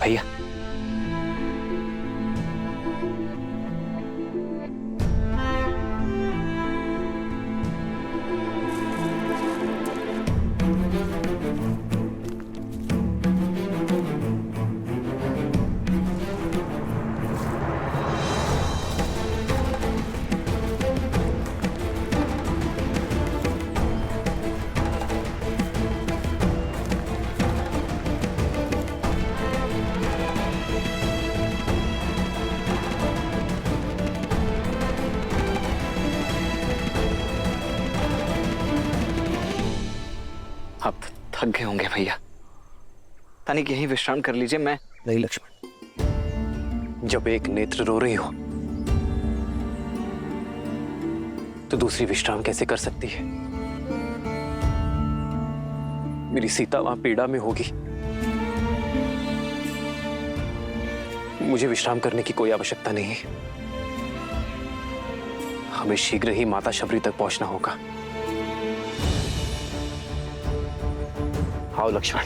भैया, आप थक गए होंगे भैया, तनिक यहीं विश्राम कर लीजिए। मैं नहीं लक्ष्मण, जब एक नेत्र रो रही हो तो दूसरी विश्राम कैसे कर सकती है? मेरी सीता वहां पीड़ा में होगी, मुझे विश्राम करने की कोई आवश्यकता नहीं है। हमें शीघ्र ही माता शबरी तक पहुंचना होगा। आओ लक्ष्मण।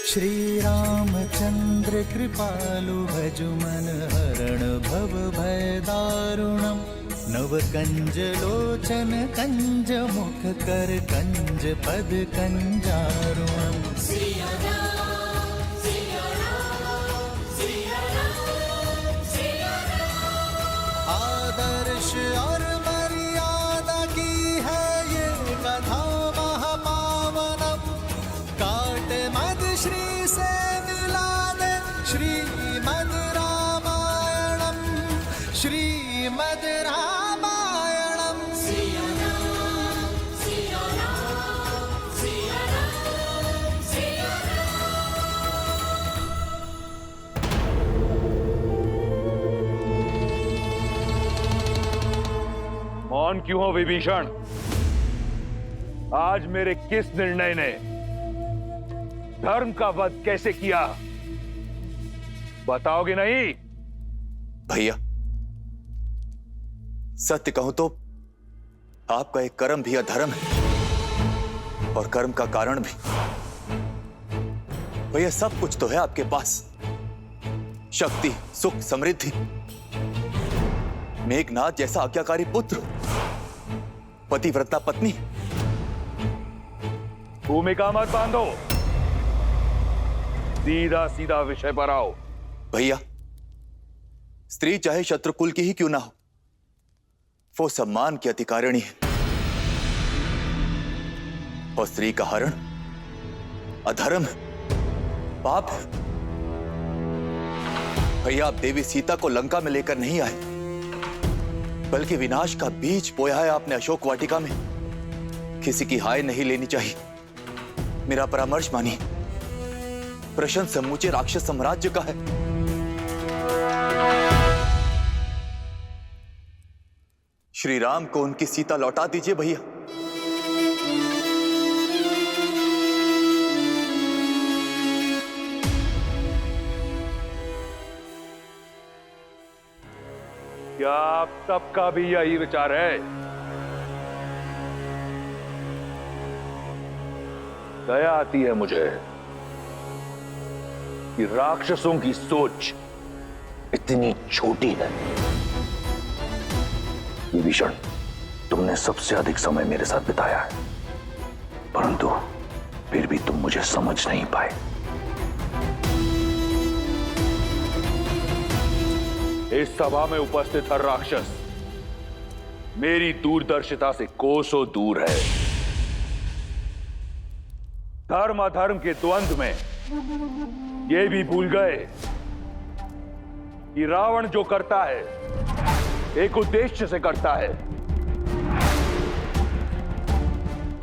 श्री रामचंद्र कृपालु भजु मन हरण भव भय दारुणम नव कंज लोचन कंज मुख कर कंज पद कंजारुणम। आदर्श और मर्यादा की है ये कथा महापावनम। काट मद श्री से मिला दे श्रीमद् रामायणम, श्रीमद् रामायणम। मौन क्यों हो विभीषण? आज मेरे किस निर्णय ने धर्म का वध कैसे किया, बताओगे नहीं? भैया, सत्य कहूं तो आपका एक कर्म भी अधर्म है और कर्म का कारण भी। भैया, सब कुछ तो है आपके पास, शक्ति, सुख, समृद्धि, मेघनाथ जैसा आज्ञाकारी पुत्र, पतिव्रता पत्नी। भूमिका मत बांधो, सीधा सीधा विषय पर आओ। भैया, स्त्री चाहे शत्रुकुल की ही क्यों ना हो, वो सम्मान की अधिकारिणी है और स्त्री का हरण अधर्म है, पाप है। भैया, आप देवी सीता को लंका में लेकर नहीं आए, बल्कि विनाश का बीज बोया है आपने अशोक वाटिका में। किसी की हाय नहीं लेनी चाहिए, मेरा परामर्श मानिए। प्रश्न समूचे राक्षस साम्राज्य का है। श्री राम को उनकी सीता लौटा दीजिए भैया। क्या आप सबका भी यही विचार है? दया आती है मुझे कि राक्षसों की सोच इतनी छोटी है। विभीषण, तुमने सबसे अधिक समय मेरे साथ बिताया है, परंतु फिर भी तुम मुझे समझ नहीं पाए। इस सभा में उपस्थित हर राक्षस मेरी दूरदर्शिता से कोसों दूर है। धर्म अधर्म के द्वंद्व में ये भी भूल गए कि रावण जो करता है एक उद्देश्य से करता है,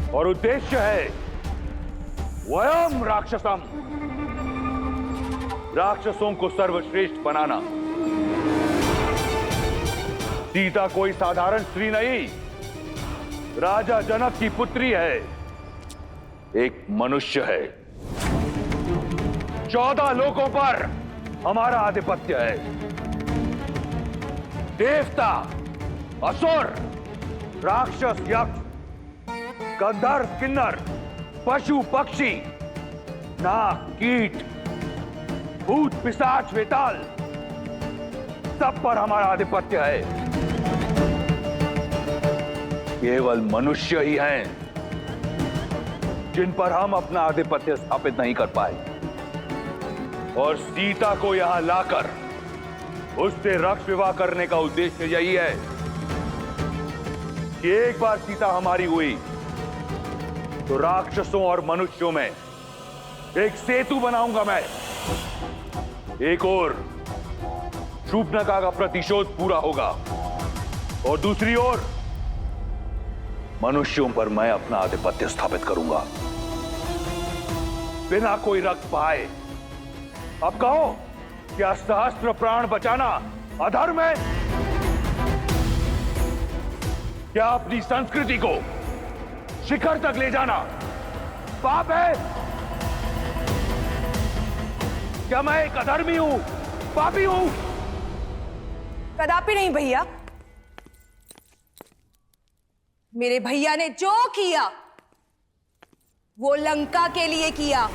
और उद्देश्य है वयम राक्षसम, राक्षसों को सर्वश्रेष्ठ बनाना। सीता कोई साधारण स्त्री नहीं, राजा जनक की पुत्री है, एक मनुष्य है। 14 लोकों पर हमारा आधिपत्य है। देवता, असुर, राक्षस, यक्ष, गंधर्व, किन्नर, पशु पक्षी, नाग, कीट, भूत पिशाच, वेताल, सब पर हमारा आधिपत्य है। केवल मनुष्य ही हैं जिन पर हम अपना आधिपत्य स्थापित नहीं कर पाए, और सीता को यहां लाकर उससे रक्त विवाह करने का उद्देश्य यही है कि एक बार सीता हमारी हुई तो राक्षसों और मनुष्यों में एक सेतु बनाऊंगा मैं। एक ओर शूर्पणखा का प्रतिशोध पूरा होगा, और दूसरी ओर मनुष्यों पर मैं अपना आधिपत्य स्थापित करूंगा बिना कोई रक्त बहाए। अब कहो, क्या सहस्त्र प्राण बचाना अधर्म है? क्या अपनी संस्कृति को शिखर तक ले जाना पाप है? क्या मैं एक अधर्मी हूं, पापी हूं? कदापि नहीं भैया। मेरे भैया ने जो किया वो लंका के लिए किया।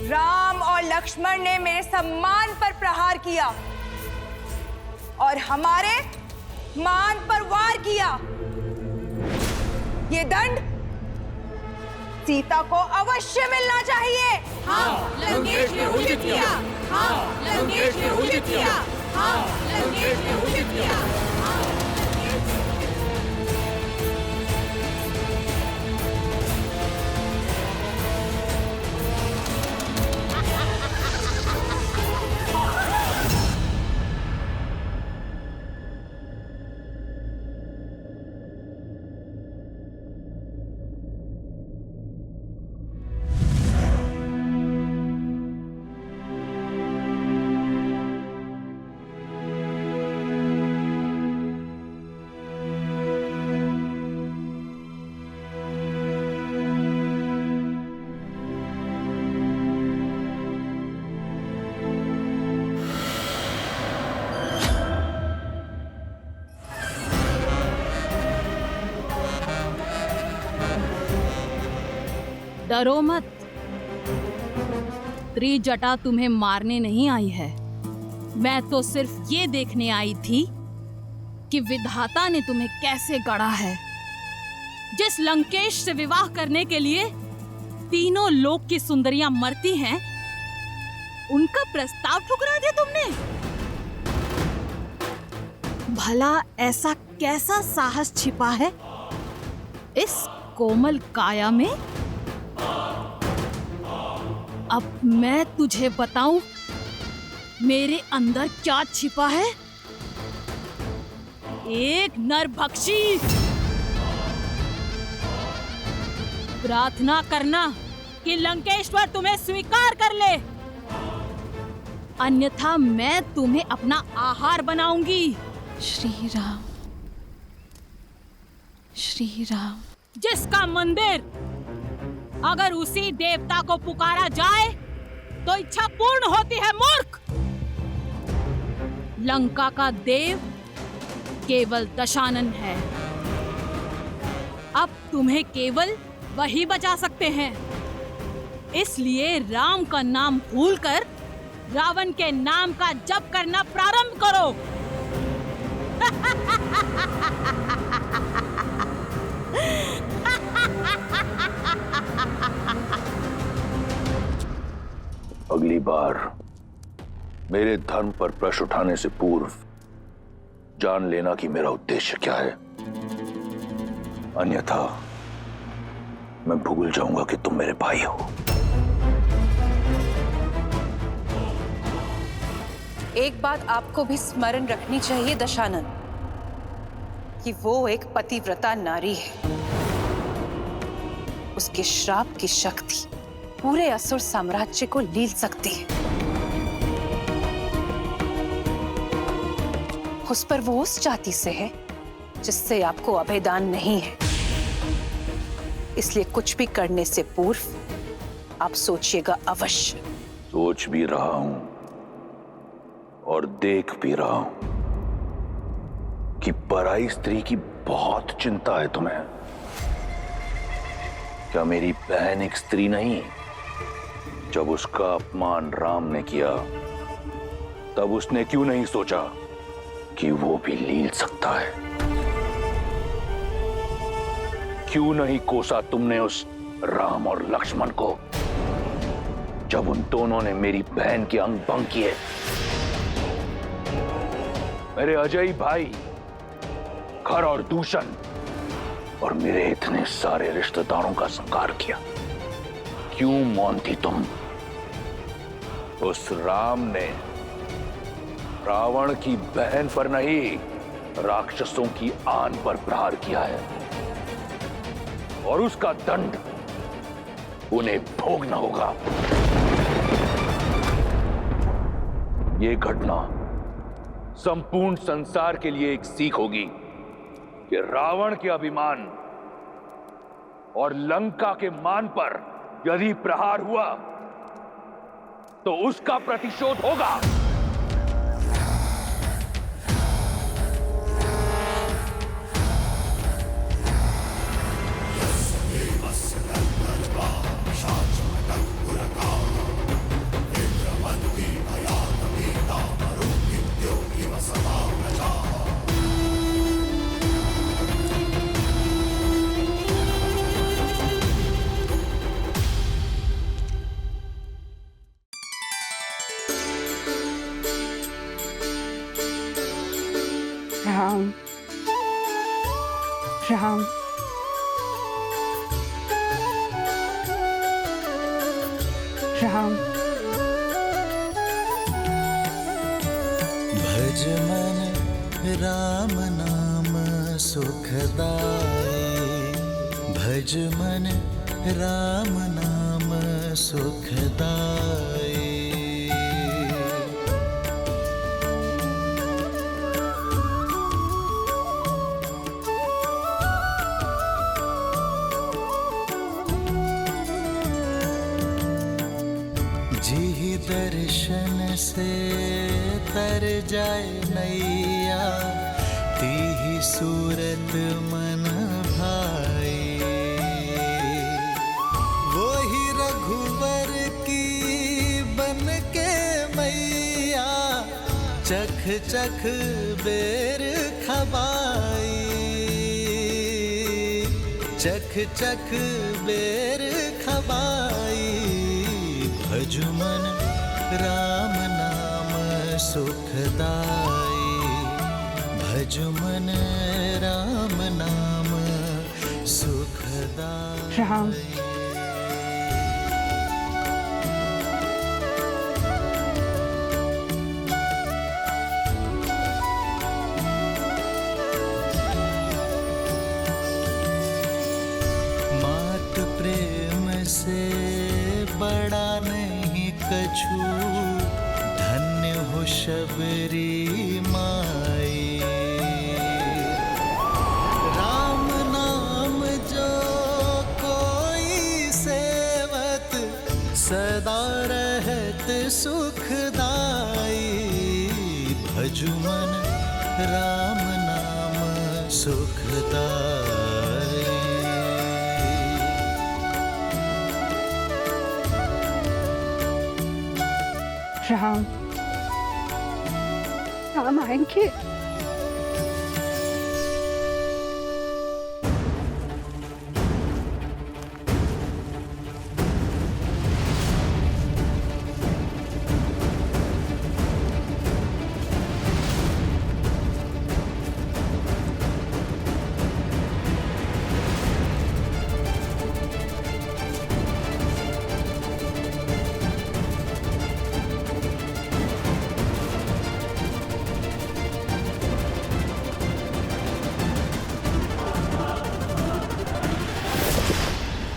राम और लक्ष्मण ने मेरे सम्मान पर प्रहार किया और हमारे मान पर वार किया। ये दंड सीता को अवश्य मिलना चाहिए। हाँ, लंकेश ने उचित किया। हाँ, लंकेश ने उचित किया। हाँ, लंकेश ने उचित किया। डरो मत, त्रिजटा तुम्हें मारने नहीं आई है। मैं तो सिर्फ ये देखने आई थी कि विधाता ने तुम्हें कैसे गढ़ा है। जिस लंकेश से विवाह करने के लिए तीनों लोक की सुंदरियां मरती हैं, उनका प्रस्ताव ठुकरा दिया तुमने। भला ऐसा कैसा साहस छिपा है इस कोमल काया में? अब मैं तुझे बताऊं मेरे अंदर क्या छिपा है। एक नरभक्षी। प्रार्थना करना कि लंकेश्वर तुम्हें स्वीकार कर ले, अन्यथा मैं तुम्हें अपना आहार बनाऊंगी। श्री राम, श्री राम। जिसका मंदिर अगर उसी देवता को पुकारा जाए तो इच्छा पूर्ण होती है, मूर्ख। लंका का देव केवल दशानन है। अब तुम्हें केवल वही बचा सकते हैं। इसलिए राम का नाम भूलकर रावण के नाम का जप करना प्रारंभ करो। अगली बार मेरे धर्म पर प्रश्न उठाने से पूर्व जान लेना कि मेरा उद्देश्य क्या है, अन्यथा मैं भूल जाऊंगा कि तुम मेरे भाई हो। एक बात आपको भी स्मरण रखनी चाहिए दशानन, कि वो एक पतिव्रता नारी है। उसके श्राप की शक्ति पूरे असुर साम्राज्य को लील सकती है। उस पर वो उस जाति से है जिससे आपको अभेदान नहीं है। इसलिए कुछ भी करने से पूर्व आप सोचिएगा अवश्य। सोच भी रहा हूं और देख भी रहा हूं कि पराई स्त्री की बहुत चिंता है तुम्हें। क्या मेरी बहन एक स्त्री नहीं? जब उसका अपमान राम ने किया तब उसने क्यों नहीं सोचा कि वो भी लील सकता है? क्यों नहीं कोसा तुमने उस राम और लक्ष्मण को जब उन दोनों ने मेरी बहन के अंग भंग किए? मेरे अजय भाई खर और दूषण और मेरे इतने सारे रिश्तेदारों का संहार किया। क्यों मौन थी तुम? उस राम ने रावण की बहन पर नहीं, राक्षसों की आन पर प्रहार किया है और उसका दंड उन्हें भोगना होगा। यह घटना संपूर्ण संसार के लिए एक सीख होगी कि रावण के अभिमान और लंका के मान पर यदि प्रहार हुआ तो उसका प्रतिशोध होगा। राम राम राम। भज मन राम नाम सुखदाई, भज मन राम नाम सुखदाई। जी दर्शन से तर जाए नैया, तीही सूरत मन भाई। वो ही रघुवर की बन के मैया, चख चख बेर खबाई, चख चख बेर खबाई। भजु मन राम नाम सुखदाई, भजु मन राम नाम सुखदाई। राम मात प्रेम से बड़ा नहीं कछु, धन्य हो शबरी माई। राम नाम सुखदाई भजु मन राम नाम सुखदाई। राम राम आएंगे।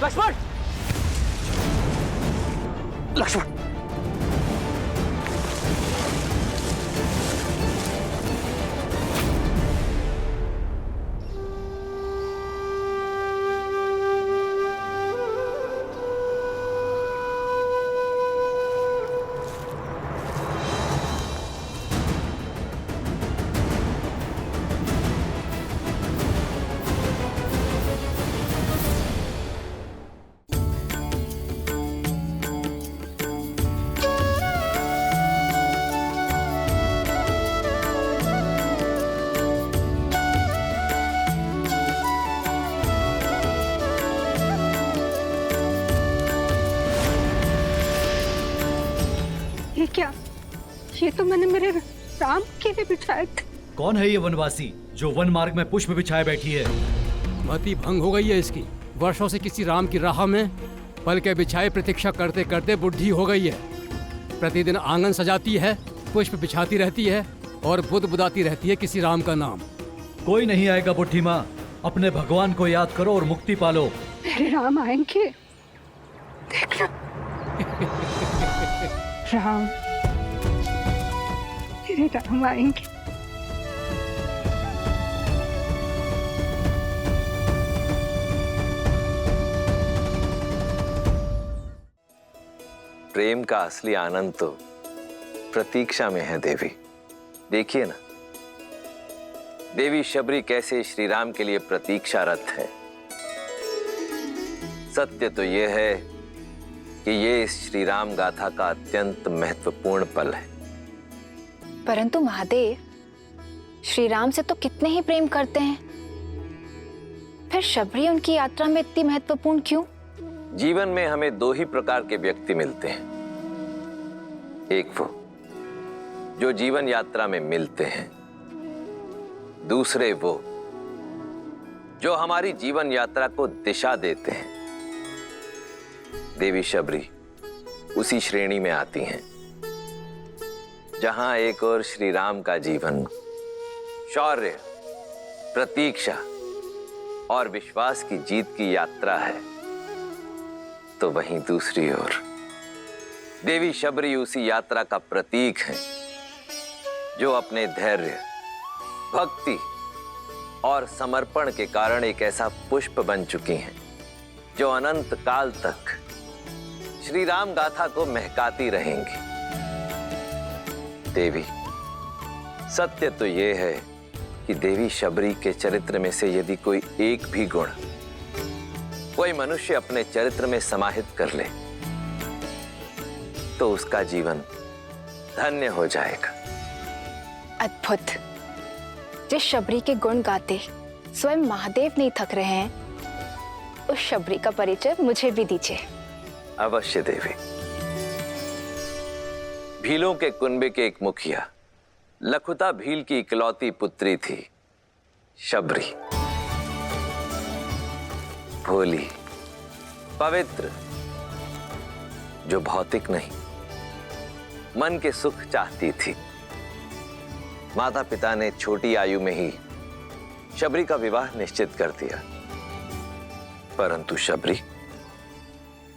लक्ष्मण, लक्ष्मण, ये क्या? ये तो मैंने मेरे राम के लिए बिछाए थे। कौन है ये वनवासी जो वन मार्ग में पुष्प बिछाए बैठी है? मति भंग हो गई है इसकी। वर्षों से किसी राम की राह में पल के बिछाए प्रतीक्षा करते करते बुढ़ी हो गई है। प्रतिदिन आंगन सजाती है, पुष्प बिछाती रहती है और बुद बुदाती रहती है किसी राम का नाम। कोई नहीं आएगा बुढ़ी माँ, अपने भगवान को याद करो और मुक्ति पालो। मेरे राम आएंगे, देखना। राम, मेरे राम आएंगे। प्रेम का असली आनंद तो प्रतीक्षा में है देवी। देखिए ना, देवी शबरी कैसे श्री राम के लिए प्रतीक्षारत है। सत्य तो यह है कि ये इस श्री राम गाथा का अत्यंत महत्वपूर्ण पल है। परंतु महादेव, श्री राम से तो कितने ही प्रेम करते हैं, फिर शबरी उनकी यात्रा में इतनी महत्वपूर्ण क्यों? जीवन में हमें दो ही प्रकार के व्यक्ति मिलते हैं। एक वो जो जीवन यात्रा में मिलते हैं, दूसरे वो जो हमारी जीवन यात्रा को दिशा देते हैं। देवी शबरी उसी श्रेणी में आती हैं, जहां एक और श्री राम का जीवन शौर्य, प्रतीक्षा और विश्वास की जीत की यात्रा है, तो वहीं दूसरी ओर देवी शबरी उसी यात्रा का प्रतीक है जो अपने धैर्य, भक्ति और समर्पण के कारण एक ऐसा पुष्प बन चुकी हैं जो अनंत काल तक श्री राम गाथा को महकाती रहेंगी। देवी, सत्य तो यह है कि देवी शबरी के चरित्र में से यदि कोई एक भी गुण कोई मनुष्य अपने चरित्र में समाहित कर ले तो उसका जीवन धन्य हो जाएगा। अद्भुत। जिस शबरी के गुण गाते स्वयं महादेव नहीं थक रहे हैं, उस शबरी का परिचय मुझे भी दीजिए। अवश्य देवी। भीलों के कुनबे के एक मुखिया लखुता भील की इकलौती पुत्री थी शबरी। भोली, पवित्र, जो भौतिक नहीं मन के सुख चाहती थी। माता पिता ने छोटी आयु में ही शबरी का विवाह निश्चित कर दिया, परंतु शबरी,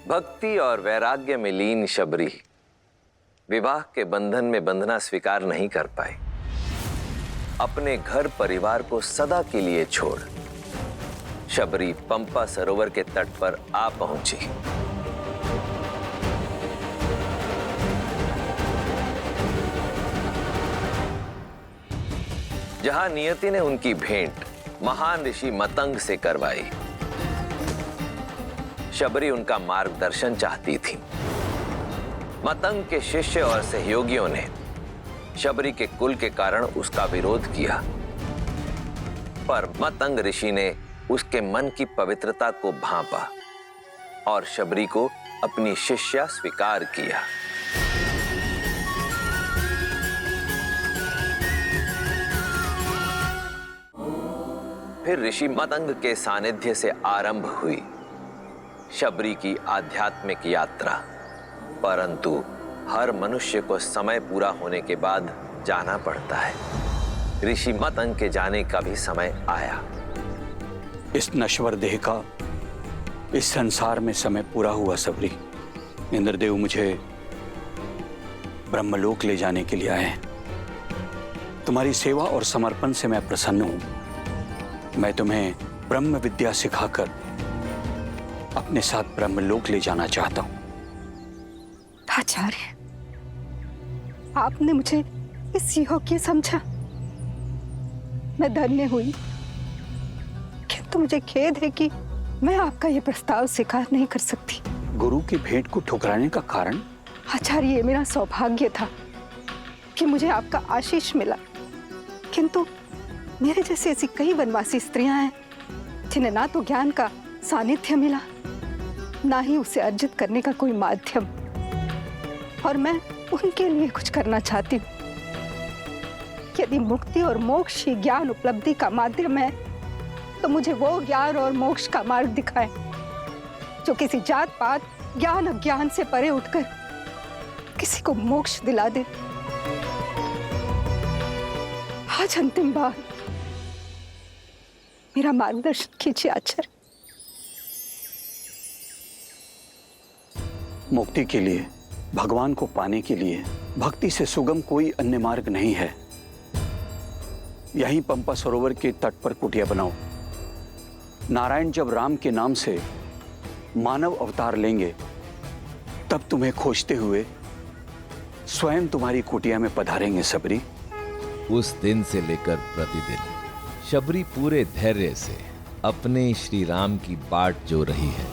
भक्ति और वैराग्य में लीन शबरी विवाह के बंधन में बंधना स्वीकार नहीं कर पाई। अपने घर परिवार को सदा के लिए छोड़ शबरी पंपा सरोवर के तट पर आ पहुंची। जहां नियति ने उनकी भेंट महान ऋषि मतंग से करवाई। शबरी उनका मार्गदर्शन चाहती थी। मतंग के शिष्य और सहयोगियों ने शबरी के कुल के कारण उसका विरोध किया, पर मतंग ऋषि ने उसके मन की पवित्रता को भांपा और शबरी को अपनी शिष्या स्वीकार किया। फिर ऋषि मतंग के सानिध्य से आरंभ हुई शबरी की आध्यात्मिक यात्रा। परंतु हर मनुष्य को समय पूरा होने के बाद जाना पड़ता है। ऋषि मतंग के जाने का भी समय आया। इस नश्वर देह का इस संसार में समय पूरा हुआ सबरी। इंद्रदेव मुझे ब्रह्मलोक ले जाने के लिए आए हैं। तुम्हारी सेवा और समर्पण से मैं प्रसन्न हूं। मैं तुम्हें ब्रह्म विद्या सिखाकर अपने साथ ब्रह्मलोक ले जाना चाहता हूं। आचार्य, आपने मुझे इस योग्य समझा। मैं धन्य हुई, किंतु मुझे खेद है कि मैं आपका ये प्रस्ताव स्वीकार नहीं कर सकती। गुरु की भेंट को ठुकराने का कारण? आचार्य, ये मेरा सौभाग्य था कि मुझे आपका आशीष मिला, किंतु मेरे जैसी ऐसी कई वनवासी स्त्रियां हैं जिन्हें ना तो ज्ञान का सानिध्य मिला, ना ही उसे अर्जित करने का कोई माध्यम, और मैं उनके लिए कुछ करना चाहती हूँ। यदि मुक्ति और मोक्ष ही ज्ञान उपलब्धि का माध्यम है, तो मुझे वो ज्ञान और मोक्ष का मार्ग दिखाए जो किसी जात पात, ज्ञान अज्ञान से परे उठकर किसी को मोक्ष दिला दे। आज अंतिम बार मेरा मार्गदर्शन कीजिए आचार्य। मुक्ति के लिए, भगवान को पाने के लिए भक्ति से सुगम कोई अन्य मार्ग नहीं है। यहीं पंपा सरोवर के तट पर कुटिया बनाओ। नारायण जब राम के नाम से मानव अवतार लेंगे, तब तुम्हें खोजते हुए स्वयं तुम्हारी कुटिया में पधारेंगे सबरी। उस दिन से लेकर प्रतिदिन शबरी पूरे धैर्य से अपने श्री राम की बाट जो रही है।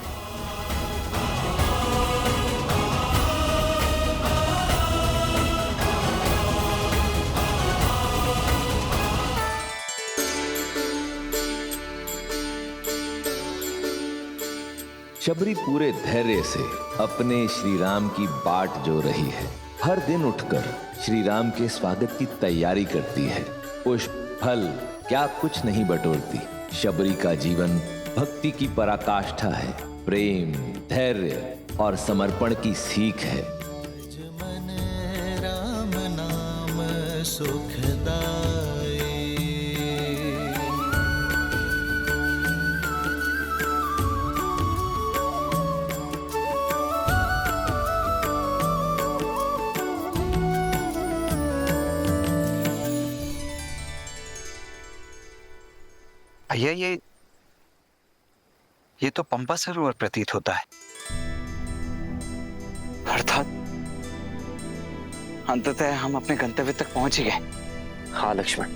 शबरी पूरे धैर्य से अपने श्री राम की बाट जो रही है। हर दिन उठकर श्री राम के स्वागत की तैयारी करती है। पुष्प, फल क्या कुछ नहीं बटोरती। शबरी का जीवन भक्ति की पराकाष्ठा है, प्रेम, धैर्य और समर्पण की सीख है। मन राम नाम सुखदाई। भैया, ये तो पंपा सरोवर प्रतीत होता है। अर्थात अंततः हम अपने गंतव्य तक पहुंच ही गए। हाँ लक्ष्मण,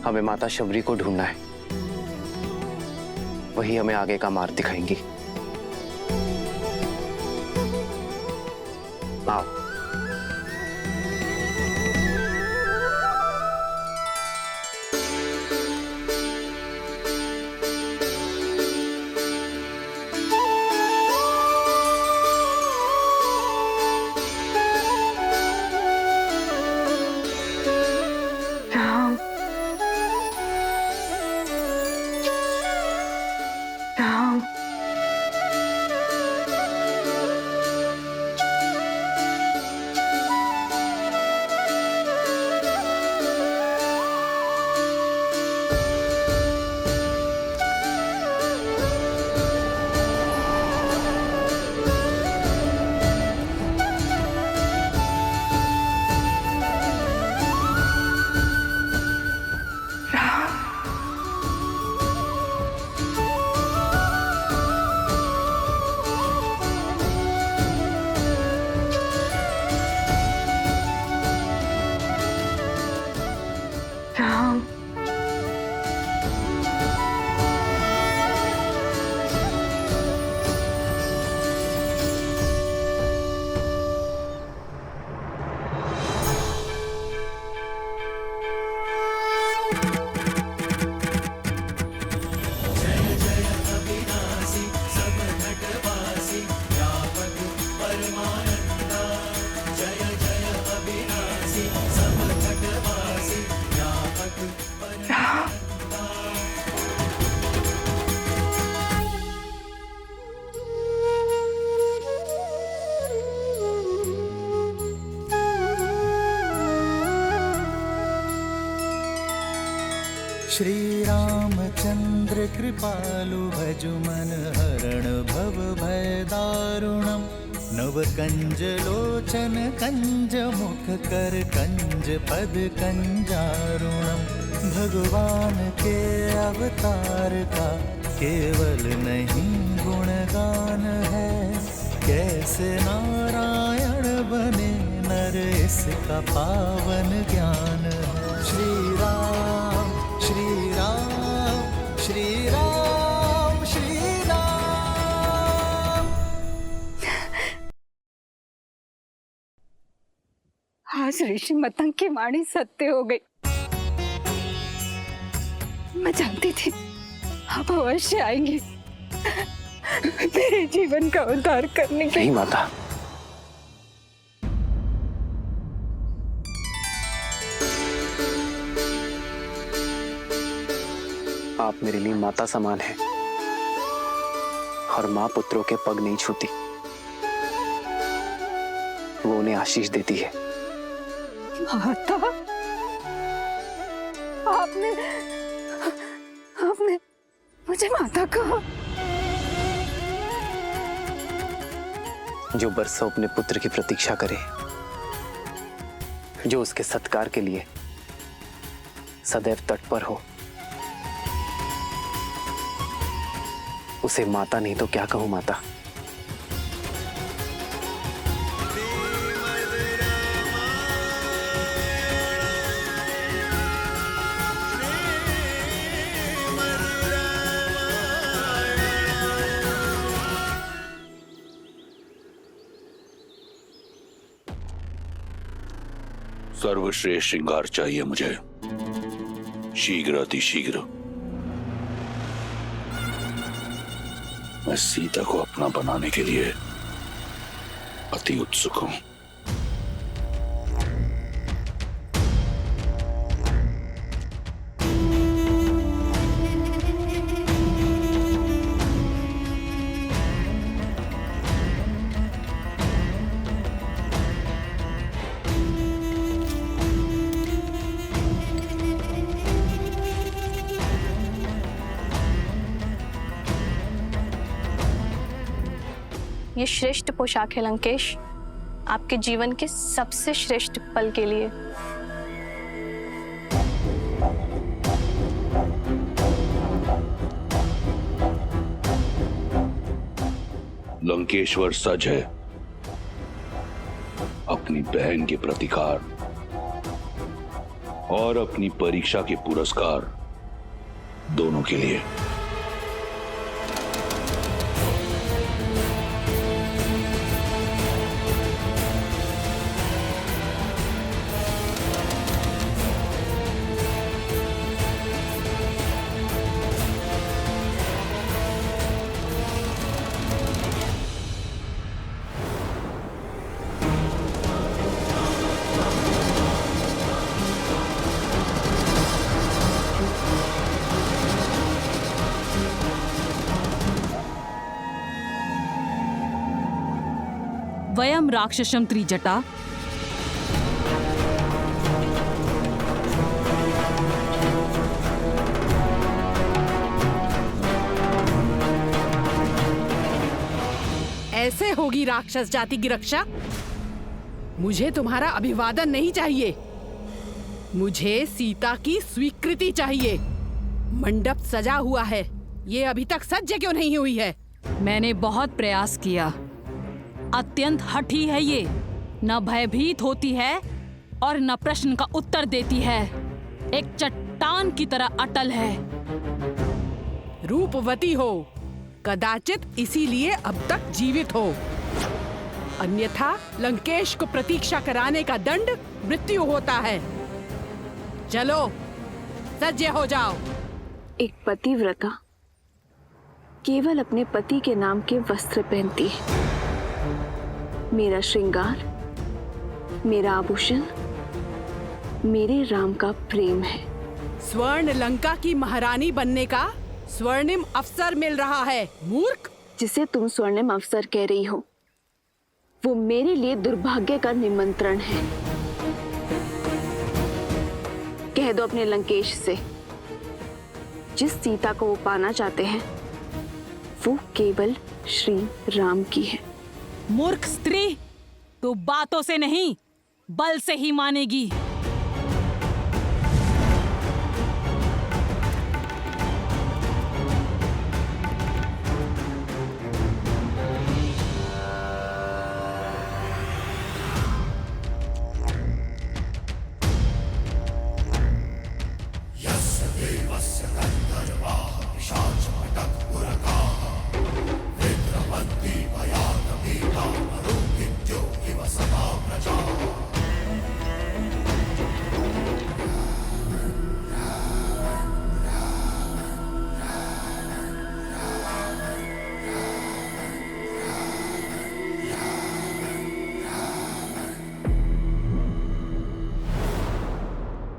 हमें माता शबरी को ढूंढना है। वही हमें आगे का मार्ग दिखाएंगी। आओ। श्री रामचंद्र कृपालु भज मन हरण भव भय दारुणम नव कंज लोचन कंज मुख कर कंज पद कंजारुणम भगवान के अवतार का केवल नहीं गुणगान है कैसे नारायण बने नर इसका पावन ज्ञान है श्री राम श्री राम श्री राम श्री राम। आज ऋषि मतंग की वाणी सत्य हो गई। मैं जानती थी आप अवश्य आएंगे मेरे जीवन का उद्धार करने के। नहीं माता, आप मेरे लिए माता समान हैं और मां पुत्रों के पग नहीं छूती, वो उन्हें आशीष देती है। माता, आपने मुझे माता कहा। जो बरसों अपने पुत्र की प्रतीक्षा करे, जो उसके सत्कार के लिए सदैव तट पर हो, उसे माता नहीं तो क्या कहूं माता। सर्वश्रेष्ठ श्रृंगार चाहिए मुझे, शीघ्र अतिशीघ्र। मैं सीता को अपना बनाने के लिए अति उत्सुक हूं। ये श्रेष्ठ पोशाक है लंकेश, आपके जीवन के सबसे श्रेष्ठ पल के लिए। लंकेश्वर सज है अपनी बहन के प्रतिकार और अपनी परीक्षा के पुरस्कार दोनों के लिए। वयम राक्षसम त्रिजटा ऐसे होगी राक्षस जाति की रक्षा। मुझे तुम्हारा अभिवादन नहीं चाहिए, मुझे सीता की स्वीकृति चाहिए। मंडप सजा हुआ है, ये अभी तक सज्ज क्यों नहीं हुई है? मैंने बहुत प्रयास किया। अत्यंत हठी है ये, न भयभीत होती है और न प्रश्न का उत्तर देती है। एक चट्टान की तरह अटल है। रूपवती हो, कदाचित इसीलिए अब तक जीवित हो, अन्यथा लंकेश को प्रतीक्षा कराने का दंड मृत्यु होता है। चलो सज्ज हो जाओ। एक पतिव्रता केवल अपने पति के नाम के वस्त्र पहनती है। मेरा श्रृंगार, मेरा आभूषण, मेरे राम का प्रेम है। स्वर्ण लंका की महारानी बनने का स्वर्णिम अवसर मिल रहा है, मूर्ख। जिसे तुम स्वर्णिम अवसर कह रही हो, वो मेरे लिए दुर्भाग्य का निमंत्रण है। कह दो अपने लंकेश से जिस सीता को वो पाना चाहते हैं वो केवल श्री राम की है। मूर्ख स्त्री, तू बातों से नहीं बल से ही मानेगी।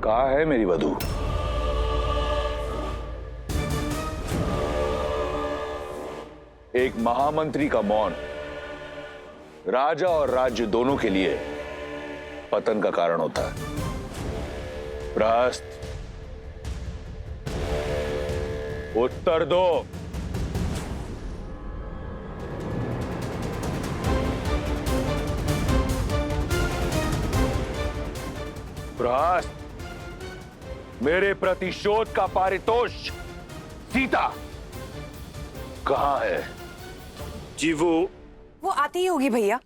कहाँ है मेरी वधू? एक महामंत्री का मौन राजा और राज्य दोनों के लिए पतन का कारण होता है। प्रहस्त, उत्तर दो। प्रहस्त, मेरे प्रतिशोध का पारितोष सीता कहां है? जी वो आती ही होगी भैया।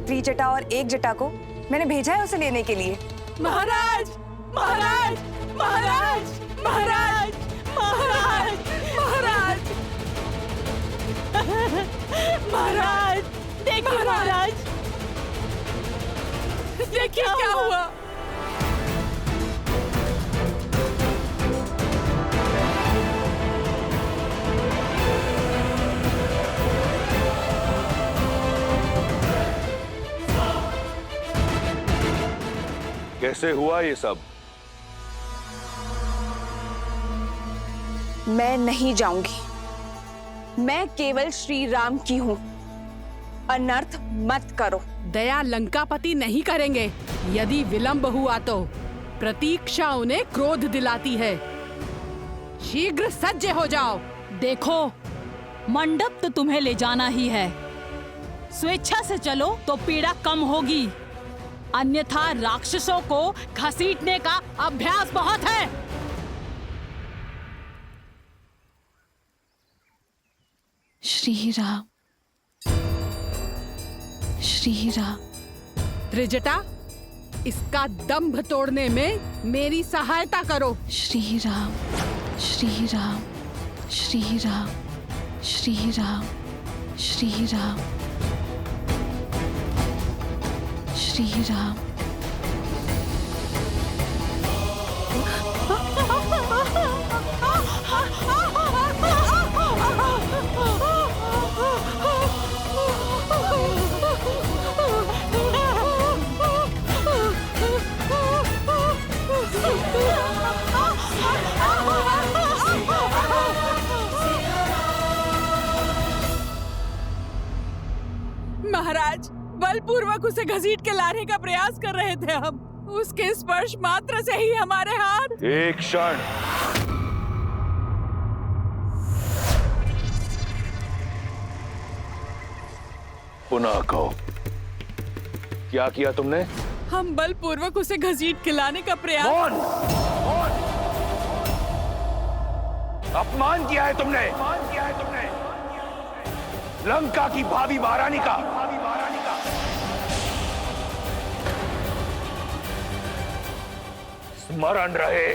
त्रिजटा और एक जटा को मैंने भेजा है उसे लेने के लिए। महाराज, महाराज, महाराज, महाराज, महाराज, महाराज, महाराज, देखिए महाराज, देखिए क्या हुआ। कैसे हुआ ये सब? मैं नहीं जाऊंगी। मैं केवल श्री राम की हूं। अनर्थ मत करो। दया लंकापति नहीं करेंगे। यदि विलंब हुआ तो प्रतीक्षा उन्हें क्रोध दिलाती है। शीघ्र सज्ज हो जाओ। देखो, मंडप तो तुम्हें ले जाना ही है। स्वेच्छा से चलो तो पीड़ा कम होगी, अन्यथा राक्षसों को घसीटने का अभ्यास बहुत है। श्री राम, श्री राम। त्रिजटा, इसका दंभ तोड़ने में मेरी सहायता करो। श्री राम, श्री राम, श्री राम, श्री राम, श्री राम, श्री राम। महाराज, बलपूर्वक उसे घसीट के लाने का प्रयास कर रहे थे हम। उसके स्पर्श मात्र से ही हमारे हाथ। एक क्षण। पुनः कहो, क्या किया तुमने? हम बलपूर्वक उसे घसीट के लाने का प्रयास। कौन? कौन? अपमान किया है तुमने। अपमान किया है तुमने लंका की भावी महारानी का। स्मरण रहे,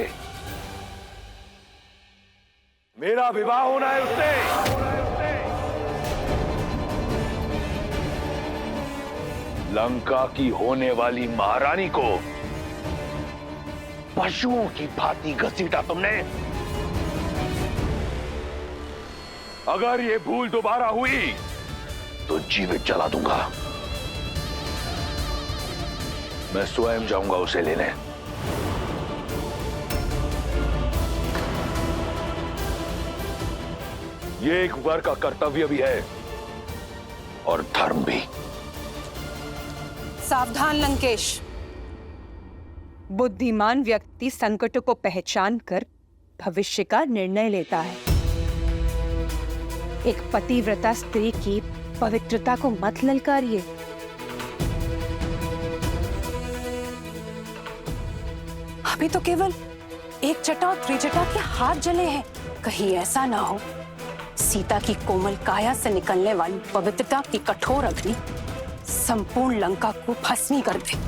मेरा विवाह होना है उससे। लंका की होने वाली महारानी को पशुओं की भांति घसीटा तुमने। अगर ये भूल दोबारा हुई तो जीवित जला दूंगा। मैं स्वयं जाऊंगा उसे लेने। ये एक वर का कर्तव्य भी है और धर्म भी। सावधान लंकेश, बुद्धिमान व्यक्ति संकटों को पहचान कर भविष्य का निर्णय लेता है। एक पतिव्रता स्त्री की पवित्रता को मत ललकारिए। अभी तो केवल एक जटा और त्रिजटा के हाथ जले हैं। कहीं ऐसा ना हो सीता की कोमल काया से निकलने वाली पवित्रता की कठोर अग्नि संपूर्ण लंका को भस्मी कर दे।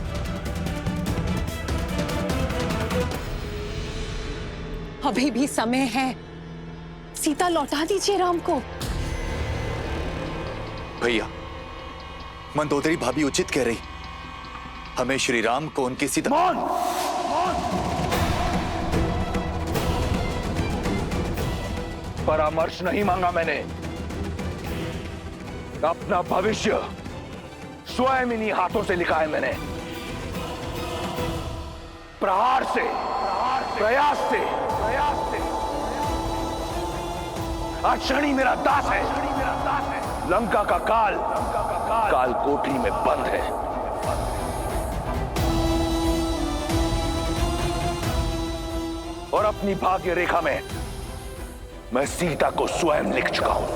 अभी भी समय है, सीता लौटा दीजिए राम को। भैया, मंदोदरी भाभी उचित कह रही। हमें श्री राम को उनकी सीता। परामर्श नहीं मांगा मैंने, अपना भविष्य स्वयं इन्हीं हाथों से लिखा है मैंने। प्रहार से, प्रयास से, आज शनि मेरा दास है। लंका का काल कोठरी में बंद है। और अपनी भाग्य रेखा में मैं सीता को स्वयं लिख चुका हूं।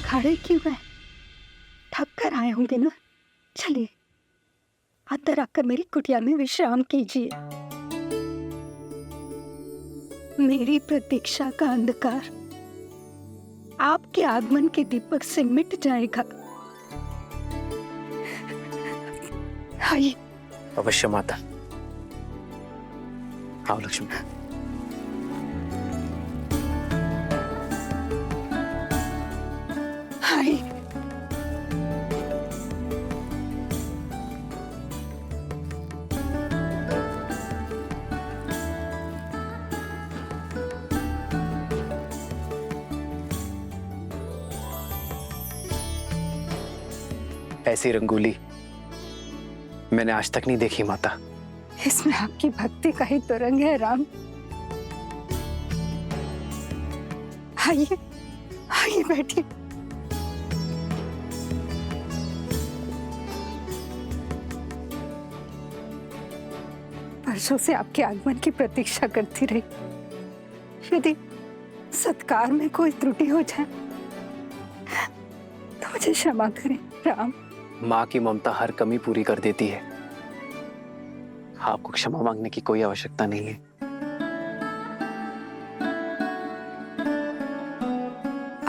खड़े क्यों हैं? थक कर आए होंगे ना। चलिए अंदर आकर मेरी कुटिया में विश्राम कीजिए। मेरी प्रतीक्षा का अंधकार आपके आगमन के दीपक से मिट जाएगा। आइए। अवश्य माता। आओ लक्ष्मी। आइए। ऐसी रंगोली मैंने आज तक नहीं देखी माता। इसमें आपकी भक्ति का ही तो रंग है राम। आइए आइए बैठिए। वर्षों से आपके आगमन की प्रतीक्षा करती रही। यदि सत्कार में कोई त्रुटि हो जाए तो मुझे क्षमा करें राम। माँ की ममता हर कमी पूरी कर देती है। आपको क्षमा मांगने की कोई आवश्यकता नहीं है।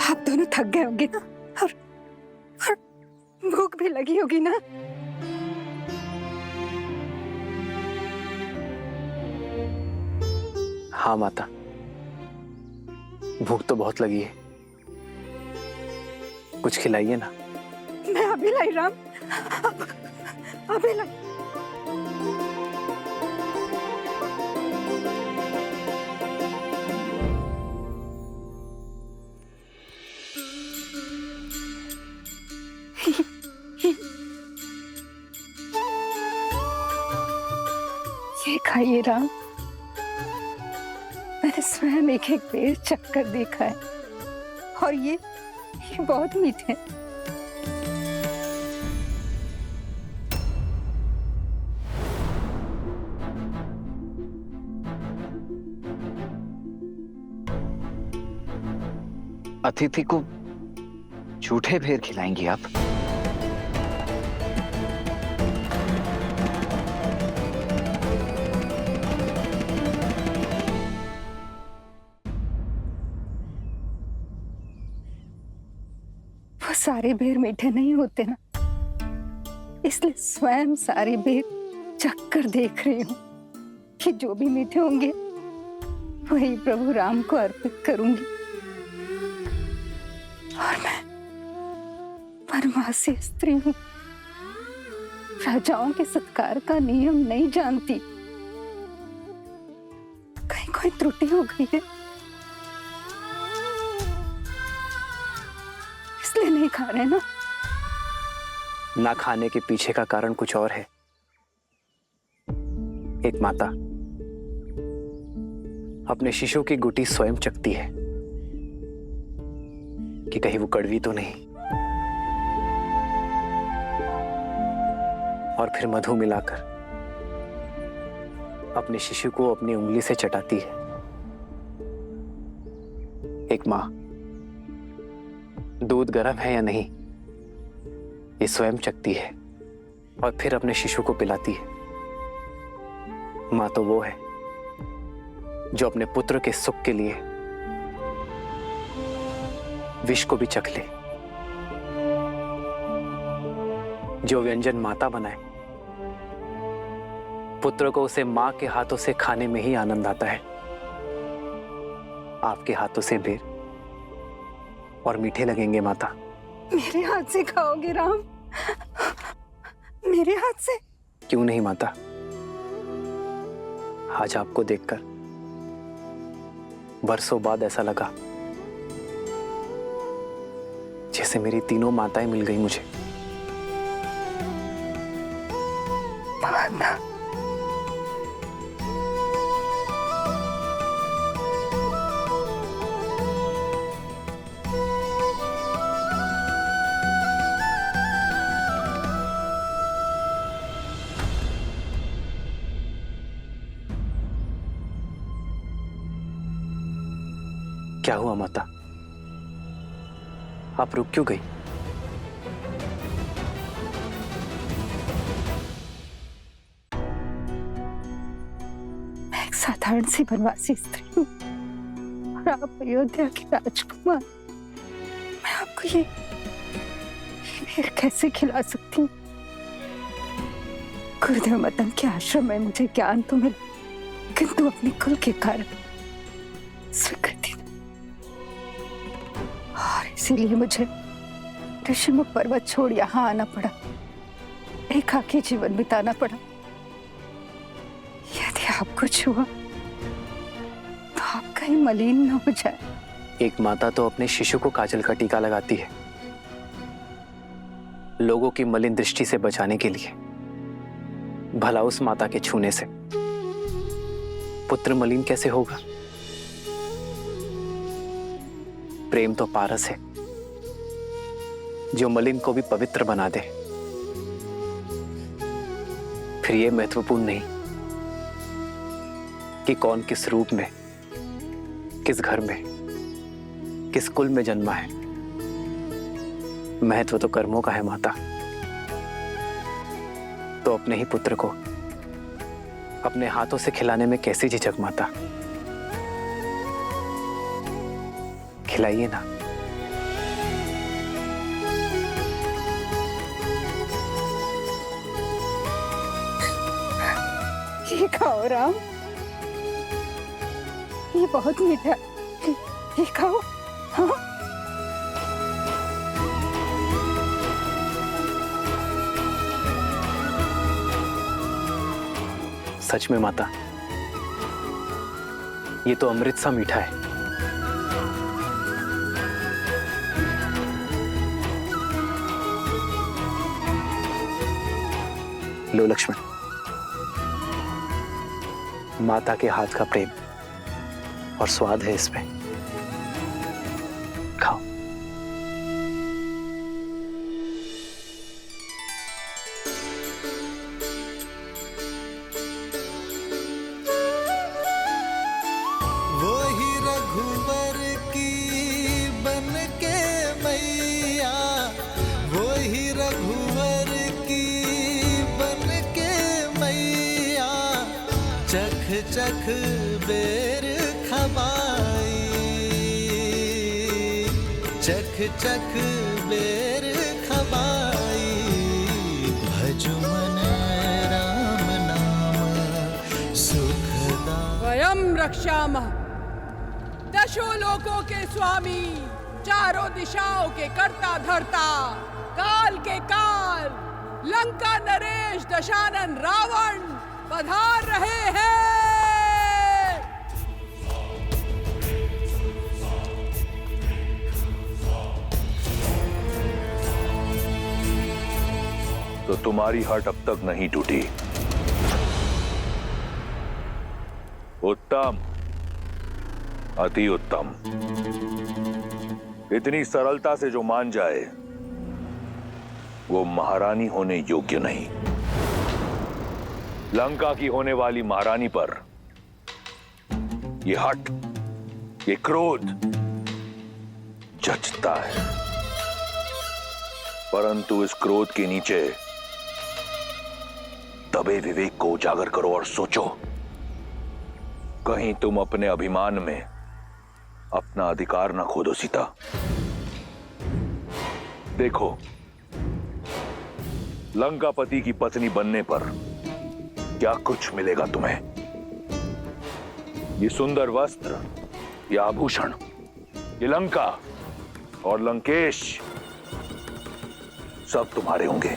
आप दोनों थक गए होंगे ना, और भूख भी लगी होगी ना। हाँ माता, भूख तो बहुत लगी है। कुछ खिलाइए ना। मैं अभी लाई राम, अभी लाई। ये खाइए राम। मैंने स्वयं एक एक पेड़ चखकर देखा है और ये बहुत मीठे हैं। अतिथि को झूठे भेर खिलाएंगी आप? वो सारे बेर मीठे नहीं होते ना, इसलिए स्वयं सारे बेर चख कर देख रही हूँ कि जो भी मीठे होंगे वही प्रभु राम को अर्पित करूंगी। और मैं वनवासी स्त्री हूँ, राजाओं के सत्कार का नियम नहीं जानती। कहीं कोई त्रुटि हो गई है इसलिए नहीं खा रहे ना। ना खाने के पीछे का कारण कुछ और है। एक माता अपने शिशु की गुटी स्वयं चखती है कि कहीं वो कड़वी तो नहीं, और फिर मधु मिलाकर अपने शिशु को अपनी उंगली से चटाती है। एक मां दूध गर्म है या नहीं ये स्वयं चखती है और फिर अपने शिशु को पिलाती है। मां तो वो है जो अपने पुत्र के सुख के लिए विष को भी चख ले। जो व्यंजन माता बनाए पुत्र को उसे मां के हाथों से खाने में ही आनंद आता है। आपके हाथों से बेर और मीठे लगेंगे माता। मेरे हाथ से खाओगे राम? मेरे हाथ से? क्यों नहीं माता, आज आपको देखकर बरसों बाद ऐसा लगा जैसे मेरी तीनों माताएं मिल गई मुझे। माता, क्या हुआ माता, आप रुक क्यों गई? मैं एक साधारण सी वनवासी स्त्री हूँ और आप अयोध्या के राजकुमार। मैं आपको ये बेर कैसे खिला सकती हूँ? गुरुदेव मदन के आश्रम में मुझे ज्ञान तो मिला, किंतु अपने कुल के कारण स्वीकृति, और इसीलिए मुझे ऋषिमुख पर्वत छोड़ यहाँ आना पड़ा, एकाकी जीवन बिताना पड़ा। यदि आपको छुआ तो आप कहीं मलिन न हो जाए। एक माता तो अपने शिशु को काजल का टीका लगाती है लोगों की मलिन दृष्टि से बचाने के लिए। भला उस माता के छूने से पुत्र मलिन कैसे होगा? प्रेम तो पारस है जो मलिन को भी पवित्र बना दे। फिर यह महत्वपूर्ण नहीं कि कौन किस रूप में, किस घर में, किस कुल में जन्मा है। महत्व तो कर्मों का है माता। तो अपने ही पुत्र को अपने हाथों से खिलाने में कैसी झिझक माता? खिलाइए ना। ये खाओ राम, ये बहुत मीठा है, ये खाओ। हाँ? सच में माता, ये तो अमृत सा मीठा है। लो लक्ष्मण, माता के हाथ का प्रेम और स्वाद है इसमें, खाओ। वही रघुवर की बन के मैया, वही रघुवर की बन के मैया, चख चख बेर खबाई, चख चख बेर खबाई। भजु मन राम नाम सुखदा। वयम रक्षामः, दशों लोकों के स्वामी, चारों दिशाओं के कर्ता धर्ता, काल के काल, लंका नरेश दशानन रावण पधार रहे हैं। तो तुम्हारी हट अब तक नहीं टूटी। उत्तम, अति उत्तम। इतनी सरलता से जो मान जाए वो महारानी होने योग्य नहीं। लंका की होने वाली महारानी पर ये हट, ये क्रोध जचता है, परंतु इस क्रोध के नीचे दबे विवेक को उजागर करो और सोचो, कहीं तुम अपने अभिमान में अपना अधिकार ना खो दो सीता। देखो, लंकापति की पत्नी बनने पर क्या कुछ मिलेगा तुम्हें। ये सुंदर वस्त्र, ये आभूषण, ये लंका और लंकेश सब तुम्हारे होंगे।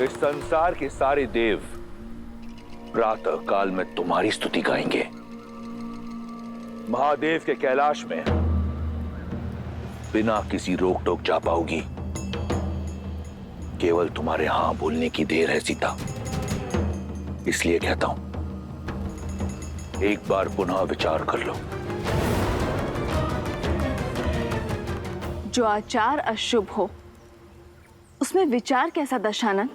इस संसार के सारे देव प्रातः काल में तुम्हारी स्तुति गाएंगे। महादेव के कैलाश में बिना किसी रोक टोक जा पाओगी। केवल तुम्हारे हां बोलने की देर है सीता। इसलिए कहता हूं, एक बार पुनः विचार कर लो। जो आचार अशुभ हो उसमें विचार कैसा दशानन?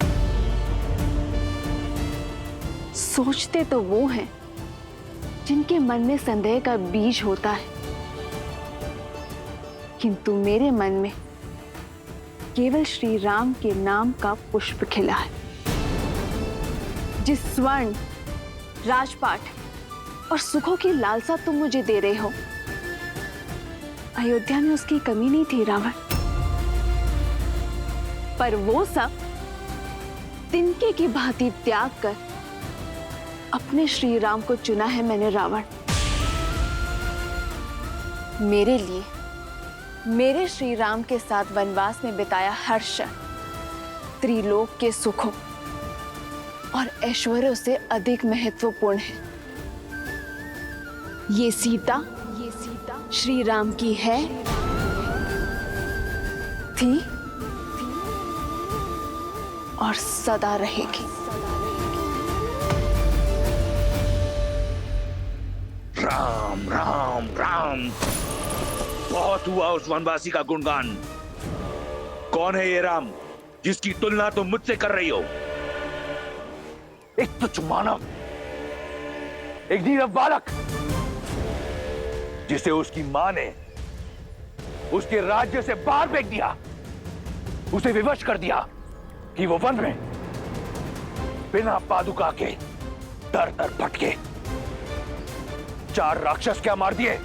सोचते तो वो हैं जिनके मन में संदेह का बीज होता है, किंतु मेरे मन में केवल श्री राम के नाम का पुष्प खिला है। जिस स्वर्ण, राजपाट और सुखों की लालसा तुम मुझे दे रहे हो, अयोध्या में उसकी कमी नहीं थी रावण। पर वो सब तिनके की भांति त्याग कर अपने श्री राम को चुना है मैंने रावण। मेरे लिए, मेरे श्री राम के साथ वनवास में बिताया हर क्षण त्रिलोक के सुखों और ऐश्वर्यों से अधिक महत्वपूर्ण है। ये सीता श्री राम की है, थी और सदा रहेगी। राम राम राम। बहुत हुआ उस वनवासी का गुणगान। कौन है ये राम जिसकी तुलना तुम मुझसे कर रही हो? एक तुच्छ मानव, एक नीरव बालक, जिसे उसकी मां ने उसके राज्य से बाहर फेंक दिया, उसे विवश कर दिया कि वो वन में बिना पादुका के दर दर भटके। 4 राक्षस क्या मार दिए?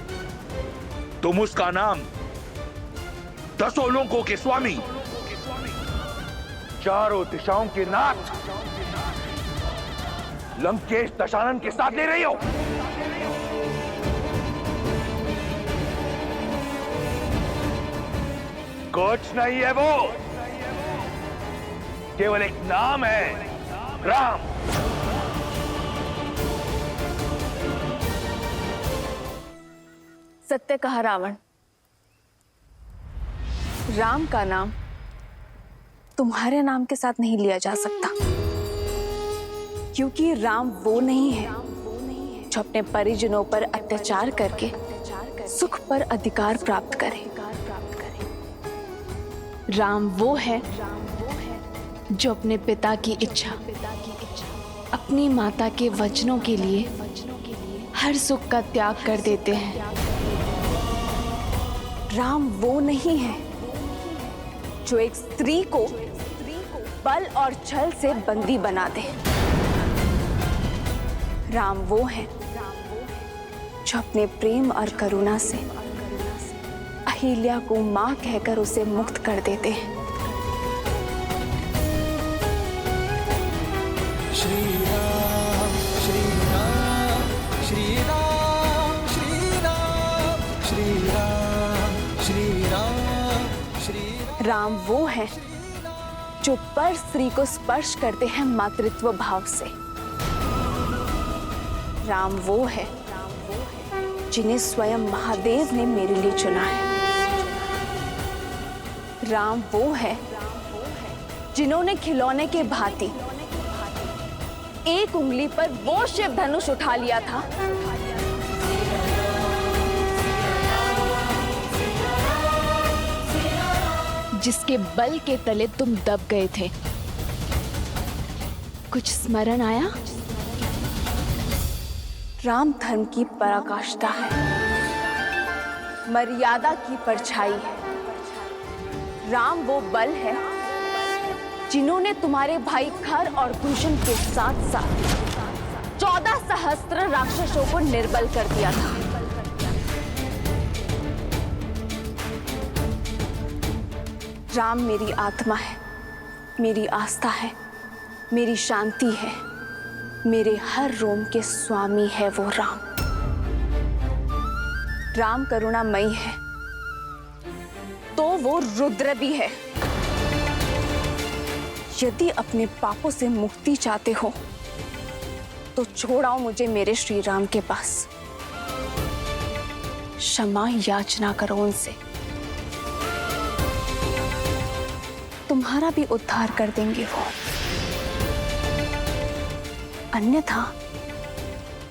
तुम उसका नाम 10 लोकों के स्वामी, 4 दिशाओं के नाथ लंकेश दशानन के साथ ले रही हो। कुछ नहीं है वो, केवल एक नाम है, राम। सत्य कहा रावण। राम का नाम तुम्हारे नाम के साथ नहीं लिया जा सकता, क्योंकि राम वो नहीं है जो अपने परिजनों पर अत्याचार करके सुख पर अधिकार प्राप्त करे। राम वो है जो अपने पिता की इच्छा, अपनी माता के वचनों के लिए हर सुख का त्याग कर देते हैं। राम वो नहीं है जो एक स्त्री को बल और छल से बंदी बना दे। राम वो है जो अपने प्रेम और करुणा से अहिल्या को मां कहकर उसे मुक्त कर देते हैं। श्री राम श्री राम श्री राम श्री राम श्री राम श्री राम श्री राम वो है जो पर स्त्री को स्पर्श करते हैं मातृत्व भाव से। राम वो है जिन्हें स्वयं महादेव ने मेरे लिए चुना है। राम वो है जिन्होंने खिलौने के भांति एक उंगली पर वो शिव धनुष उठा लिया था जिसके बल के तले तुम दब गए थे। कुछ स्मरण आया? राम धर्म की पराकाष्ठा है, मर्यादा की परछाई है। राम वो बल है जिन्होंने तुम्हारे भाई खर और दूषण के साथ साथ 14 सहस्त्र राक्षसों को निर्बल कर दिया था। राम मेरी आत्मा है, मेरी आस्था है, मेरी शांति है, मेरे हर रोम के स्वामी है वो राम। राम करुणामयी है तो वो रुद्र भी है। यदि अपने पापों से मुक्ति चाहते हो तो छोड़ाओ मुझे मेरे श्री राम के पास, क्षमा याचना करो उनसे, तुम्हारा भी उद्धार कर देंगे वो। अन्यथा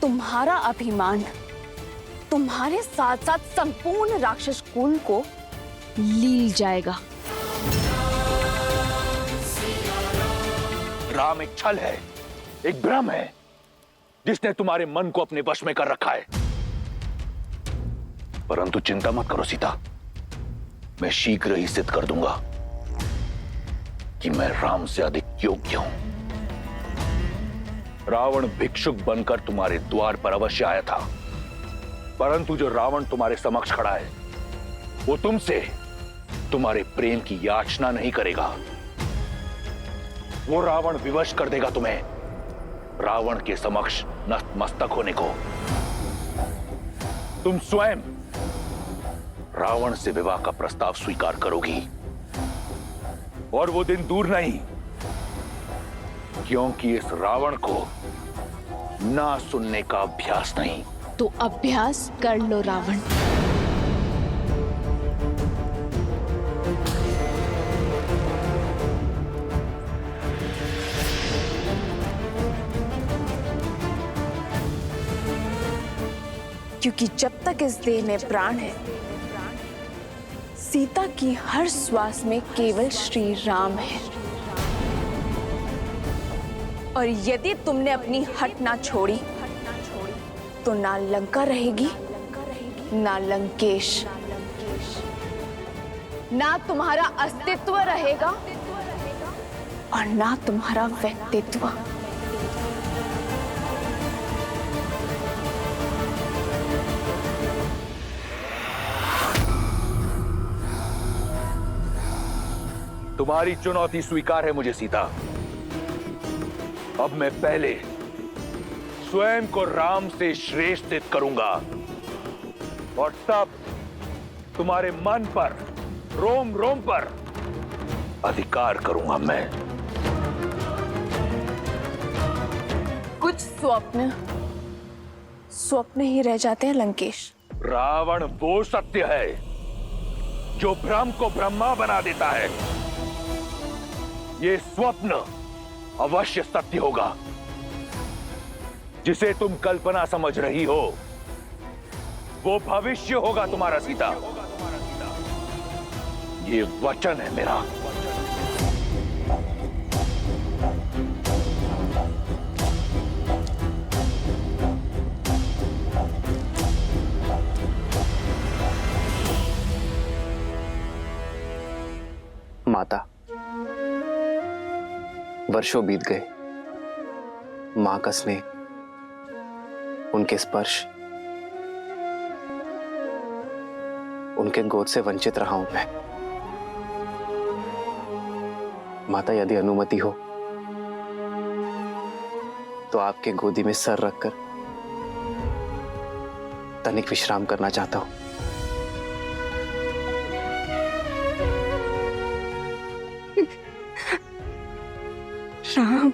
तुम्हारा अभिमान तुम्हारे साथ साथ संपूर्ण राक्षस कुल को लील जाएगा। राम एक छल है, एक भ्रम है जिसने तुम्हारे मन को अपने वश में कर रखा है। परंतु चिंता मत करो सीता, मैं शीघ्र ही सिद्ध कर दूंगा कि मैं राम से अधिक योग्य हूं। रावण भिक्षुक बनकर तुम्हारे द्वार पर अवश्य आया था, परंतु जो रावण तुम्हारे समक्ष खड़ा है वो तुमसे तुम्हारे प्रेम की याचना नहीं करेगा। वो रावण विवश कर देगा तुम्हें रावण के समक्ष नतमस्तक होने को। तुम स्वयं रावण से विवाह का प्रस्ताव स्वीकार करोगी और वो दिन दूर नहीं, क्योंकि इस रावण को ना सुनने का अभ्यास नहीं। तो अभ्यास कर लो रावण। क्योंकि जब तक इस देह में प्राण है, सीता की हर श्वास में केवल श्री राम है। और यदि तुमने अपनी हट ना छोड़ी तो ना लंका रहेगी, ना लंकेश, ना तुम्हारा अस्तित्व रहेगा और ना तुम्हारा व्यक्तित्व। तुम्हारी चुनौती स्वीकार है मुझे सीता। अब मैं पहले स्वयं को राम से श्रेष्ठ सिद्ध करूंगा और तब तुम्हारे मन पर, रोम रोम पर अधिकार करूंगा मैं। कुछ स्वप्न ही रह जाते हैं लंकेश। रावण वो सत्य है जो भ्रम को ब्रह्मा बना देता है। ये स्वप्न अवश्य सत्य होगा। जिसे तुम कल्पना समझ रही हो वो भविष्य होगा तुम्हारा सीता। ये वचन है मेरा। माता, वर्षों बीत गए। मां का स्नेह, उनके स्पर्श, उनके गोद से वंचित रहा हूं मैं। माता, यदि अनुमति हो तो आपके गोदी में सर रखकर तनिक विश्राम करना चाहता हूं। राम,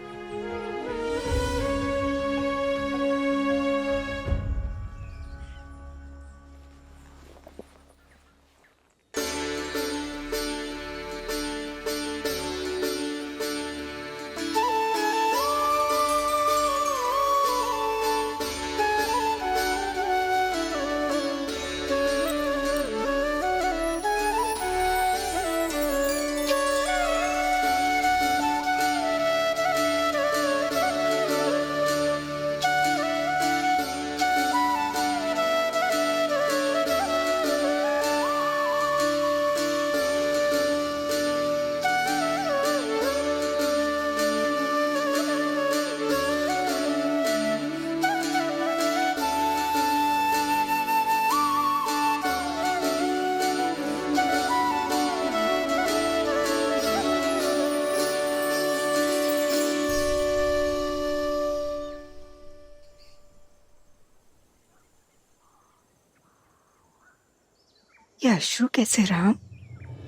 ये अश्रु कैसे राम?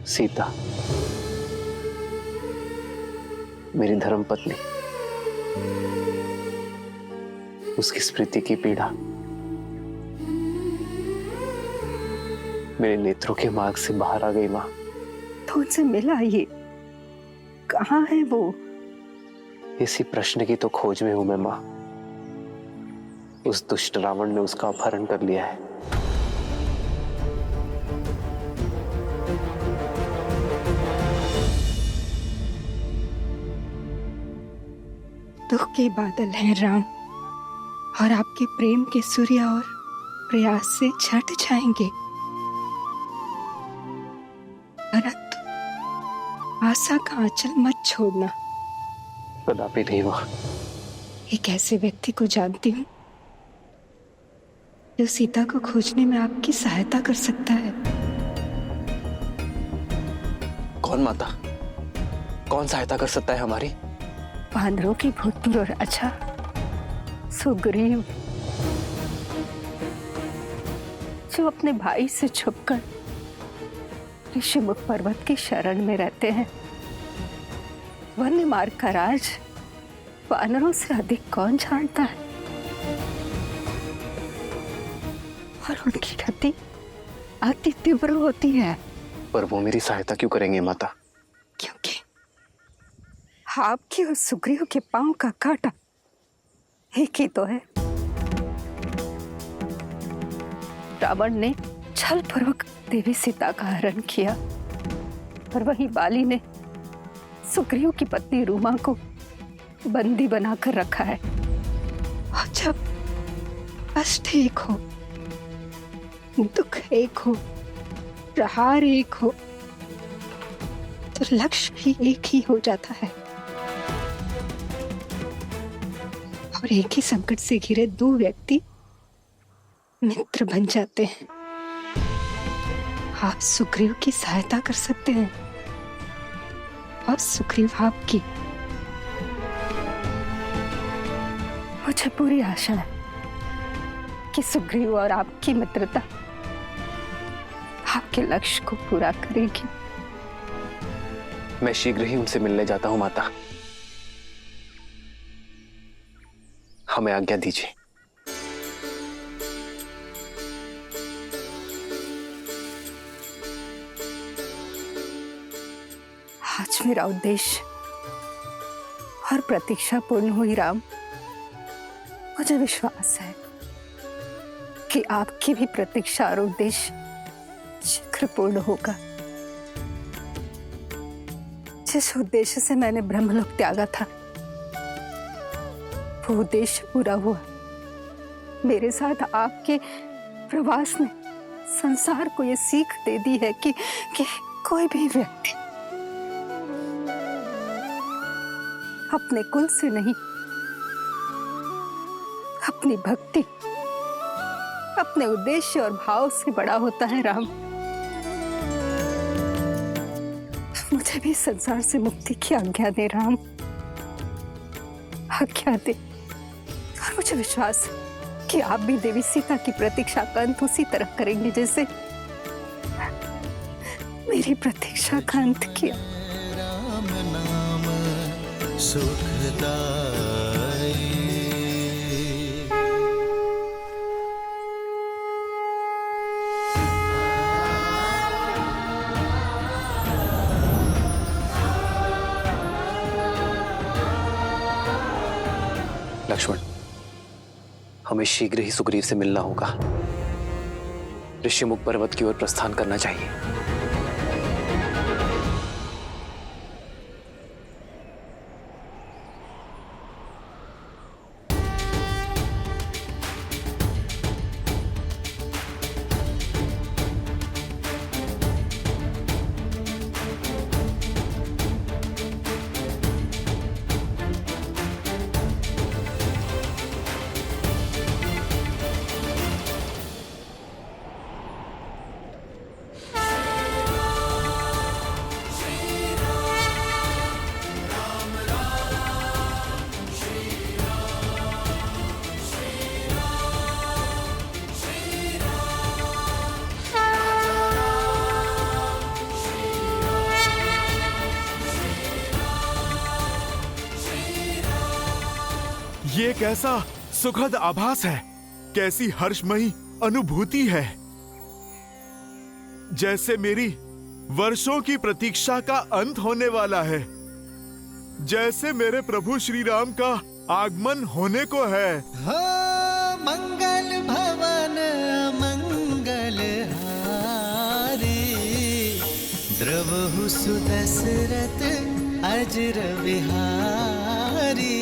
सीता, मेरी धर्म पत्नी, उसकी स्मृति की पीड़ा मेरे नेत्रों के मार्ग से बाहर आ गई माँ। तो उनसे मिला ये? कहाँ है वो? इसी प्रश्न की तो खोज में हूं मैं माँ। उस दुष्ट रावण ने उसका अपहरण कर लिया है। दुख के बादल हैं राम, और आपके प्रेम के सूर्य और प्रयास से छट जाएंगे, परंतु आशा का आंचल मत छोड़ना। कदापि नहीं मां। एक ऐसे व्यक्ति को जानती हूँ जो सीता को खोजने में आपकी सहायता कर सकता है। कौन माता? कौन सहायता कर सकता है हमारी? वानरों की भूतपूर्व राजा सुग्रीव, जो अपने भाई से छुपकर ऋषिमुख पर्वत की शरण में रहते हैं। वन्य मार्ग का राज वानरों से अधिक कौन जानता है? और उनकी गति अति तीव्र होती है। पर वो मेरी सहायता क्यों करेंगे माता? क्योंकि आपके और सुग्रीव के पांव का कांटा एक ही तो है। रावण ने छल पूर्वक देवी सीता का हरण किया, और वही बाली ने सुग्रीव की पत्नी रूमा को बंदी बनाकर रखा है। और जब कष्ट एक हो, दुख एक हो, प्रहार एक हो, तो लक्ष्य भी एक ही हो जाता है। और एक ही संकट से घिरे दो व्यक्ति मित्र बन जाते हैं। आप सुग्रीव की सहायता कर सकते हैं और सुग्रीव आपकी। मुझे पूरी आशा है कि सुग्रीव और आपकी मित्रता आपके लक्ष्य को पूरा करेगी। मैं शीघ्र ही उनसे मिलने जाता हूं माता। हमें आज्ञा दीजिए। आज मेरा उद्देश्य और प्रतीक्षा पूर्ण हुई राम। मुझे विश्वास है कि आपकी भी प्रतीक्षा और उद्देश्य शीघ्र पूर्ण होगा। जिस उद्देश्य से मैंने ब्रह्मलोक त्यागा था, वो उद्देश्य पूरा हुआ। मेरे साथ आपके प्रवास ने संसार को ये सीख दे दी है कि कोई भी व्यक्ति अपने कुल से नहीं, अपनी भक्ति, अपने उद्देश्य और भाव से बड़ा होता है राम। मुझे भी संसार से मुक्ति की आज्ञा दे राम, आज्ञा दे। और मुझे विश्वास है कि आप भी देवी सीता की प्रतीक्षा का अंत उसी तरह करेंगे जैसे मेरी प्रतीक्षा का अंत किया। राम नाम सुखदाई। लक्ष्मण, हमें शीघ्र ही सुग्रीव से मिलना होगा। ऋषिमुख पर्वत की ओर प्रस्थान करना चाहिए। ये कैसा सुखद आभास है, कैसी हर्षमयी अनुभूति है। जैसे मेरी वर्षों की प्रतीक्षा का अंत होने वाला है, जैसे मेरे प्रभु श्री राम का आगमन होने को है। हो मंगल भवन मंगल हारी, द्रवहु सुदशरथ अजर विहारी।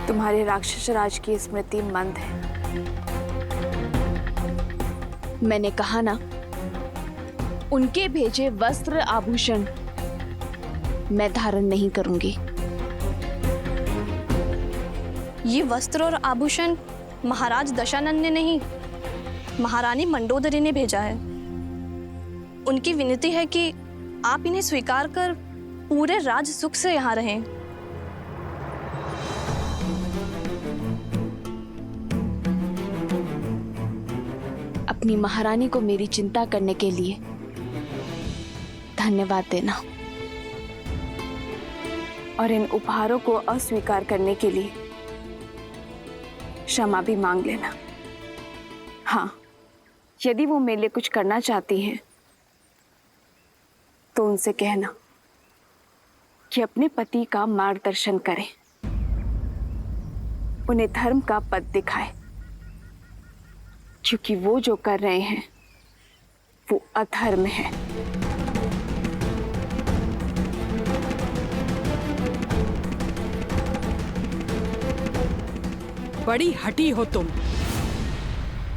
तुम्हारे राक्षस राज की स्मृति मंद है। मैंने कहा ना, उनके भेजे वस्त्र आभूषण मैं धारण नहीं करूंगी। ये वस्त्र और आभूषण महाराज दशानन ने नहीं, महारानी मंडोदरी ने भेजा है। उनकी विनती है कि आप इन्हें स्वीकार कर पूरे राज सुख से यहाँ रहें। अपनी महारानी को मेरी चिंता करने के लिए धन्यवाद देना और इन उपहारों को अस्वीकार करने के लिए क्षमा भी मांग लेना। हाँ, यदि वो मेरे लिए कुछ करना चाहती हैं तो उनसे कहना कि अपने पति का मार्गदर्शन करें, उन्हें धर्म का पथ दिखाएं, क्योंकि वो जो कर रहे हैं वो अधर्म है। बड़ी हठी हो तुम।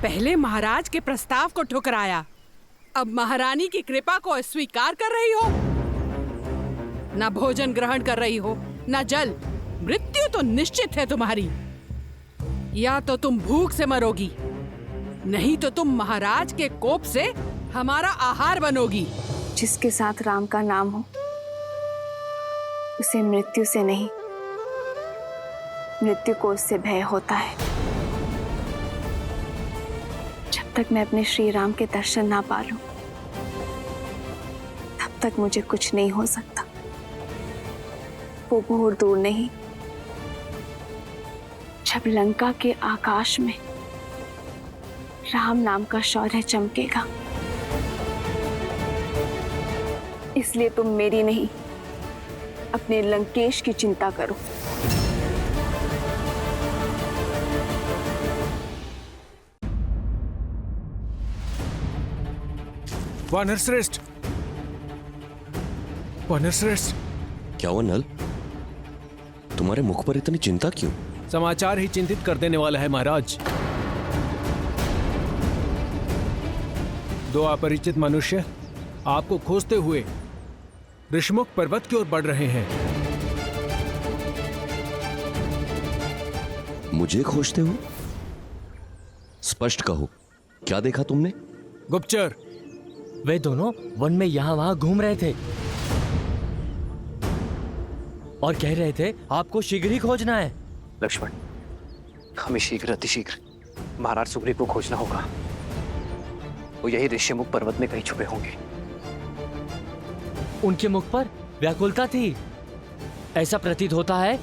पहले महाराज के प्रस्ताव को ठुकराया, अब महारानी की कृपा को अस्वीकार कर रही हो। ना भोजन ग्रहण कर रही हो, ना जल। मृत्यु तो निश्चित है तुम्हारी। या तो तुम भूख से मरोगी, नहीं तो तुम महाराज के कोप से हमारा आहार बनोगी। जिसके साथ राम का नाम हो उसे मृत्यु से नहीं, मृत्यु को उससे भय होता है। जब तक मैं अपने श्री राम के दर्शन ना पा लूं, तब तक मुझे कुछ नहीं हो सकता। वो बहुत दूर नहीं, जब लंका के आकाश में राम नाम का शौर्य चमकेगा। इसलिए तुम मेरी नहीं, अपने लंकेश की चिंता करो। वानर श्रेष्ठ, वानर श्रेष्ठ। क्या हुआ नल? तुम्हारे मुख पर इतनी चिंता क्यों? समाचार ही चिंतित कर देने वाला है महाराज। दो अपरिचित मनुष्य आपको खोजते हुए ऋषमुख पर्वत की ओर बढ़ रहे हैं। मुझे खोजते हुए? स्पष्ट कहो, क्या देखा तुमने? गुप्तचर, वे दोनों वन में यहाँ वहाँ घूम रहे थे और कह रहे थे आपको शीघ्र ही खोजना है। लक्ष्मण, हमें शीघ्र अतिशीघ्र महाराज सुग्रीव को खोजना होगा। वो यही ऋषिमुख पर्वत में कहीं छुपे होंगे। उनके मुख पर व्याकुलता थी। ऐसा प्रतीत होता है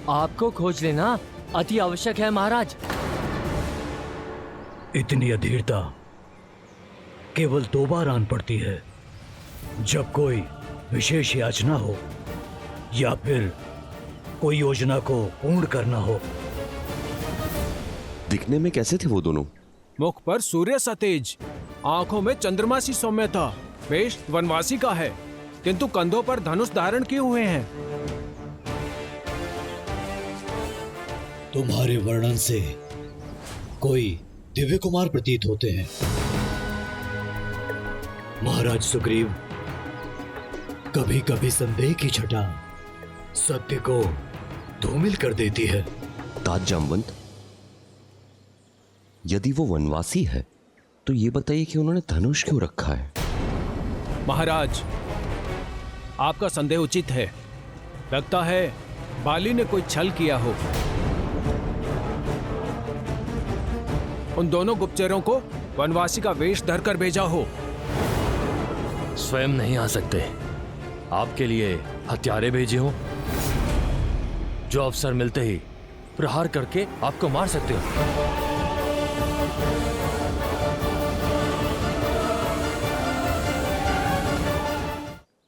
आपको खोज लेना अति आवश्यक है महाराज। इतनी अधीरता केवल 2 बार आन पड़ती है, जब कोई विशेष याचना हो या फिर कोई योजना को पूर्ण करना हो। दिखने में कैसे थे वो दोनों? मुख पर सूर्य सतेज, आंखों में चंद्रमा सी सौम्यता। वेश वनवासी का है, किंतु कंधों पर धनुष धारण किए हुए हैं। तुम्हारे वर्णन से कोई दिव्य कुमार प्रतीत होते हैं। महाराज सुग्रीव, कभी कभी संदेह की छटा सत्य को धूमिल कर देती है। तात जामवंत, यदि वो वनवासी है तो ये बताइए कि उन्होंने धनुष क्यों रखा है? महाराज, आपका संदेह उचित है। लगता है बाली ने कोई छल किया हो। उन दोनों गुप्तचरों को वनवासी का वेश धरकर भेजा हो। स्वयं नहीं आ सकते, आपके लिए हत्यारे भेजे हो जो अवसर मिलते ही प्रहार करके आपको मार सकते हो।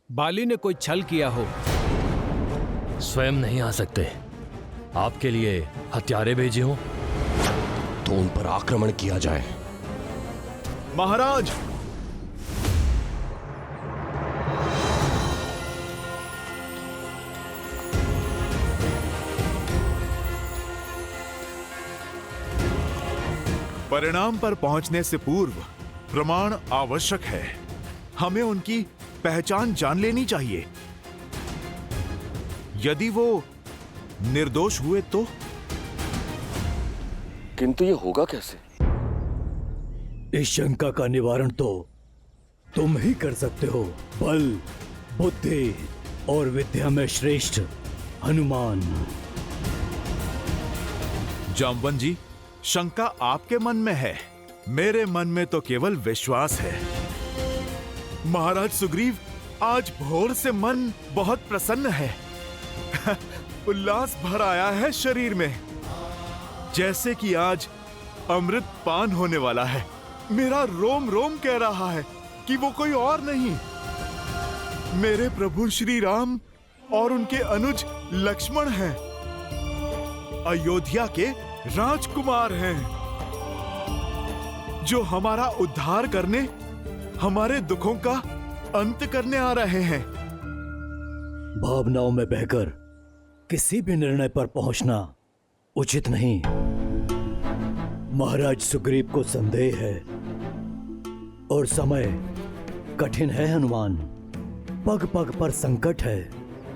बाली ने कोई छल किया हो। स्वयं नहीं आ सकते, आपके लिए हत्यारे भेजे हो तो उन पर आक्रमण किया जाए। महाराज, परिणाम पर पहुंचने से पूर्व प्रमाण आवश्यक है। हमें उनकी पहचान जान लेनी चाहिए। यदि वो निर्दोष हुए तो? किंतु ये होगा कैसे? इस शंका का निवारण तो तुम ही कर सकते हो। बल, बुद्धि और विद्या में श्रेष्ठ हनुमान। जामवन जी, शंका आपके मन में है, मेरे मन में तो केवल विश्वास है। महाराज सुग्रीव, आज भोर से मन बहुत प्रसन्न है। उल्लास भर आया है शरीर में, जैसे कि आज अमृत पान होने वाला है। मेरा रोम रोम कह रहा है कि वो कोई और नहीं, मेरे प्रभु श्री राम और उनके अनुज लक्ष्मण हैं। अयोध्या के राजकुमार हैं, जो हमारा उद्धार करने, हमारे दुखों का अंत करने आ रहे हैं। भावनाओं में बहकर किसी भी निर्णय पर पहुंचना उचित नहीं। महाराज सुग्रीव को संदेह है और समय कठिन है हनुमान। पग पग पर संकट है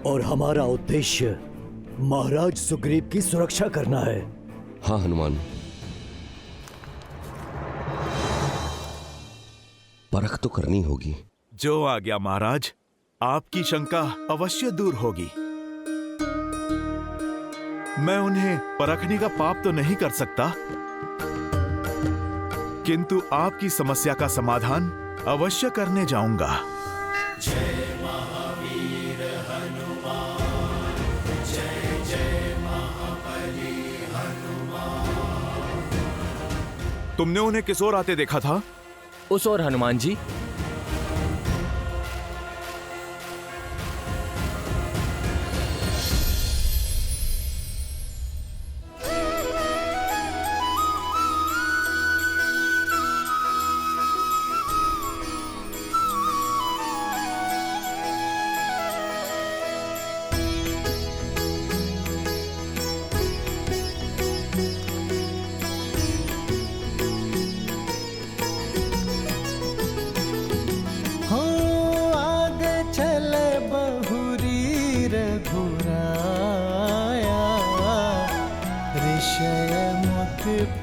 और हमारा उद्देश्य महाराज सुग्रीव की सुरक्षा करना है। हाँ हनुमान, परख तो करनी होगी। जो आ गया महाराज, आपकी शंका अवश्य दूर होगी। मैं उन्हें परखने का पाप तो नहीं कर सकता, किंतु आपकी समस्या का समाधान अवश्य करने जाऊंगा। जय महावीर हनुमान, जय जय महाबली हनुमान। तुमने उन्हें किस ओर आते देखा था? उस ओर हनुमान जी।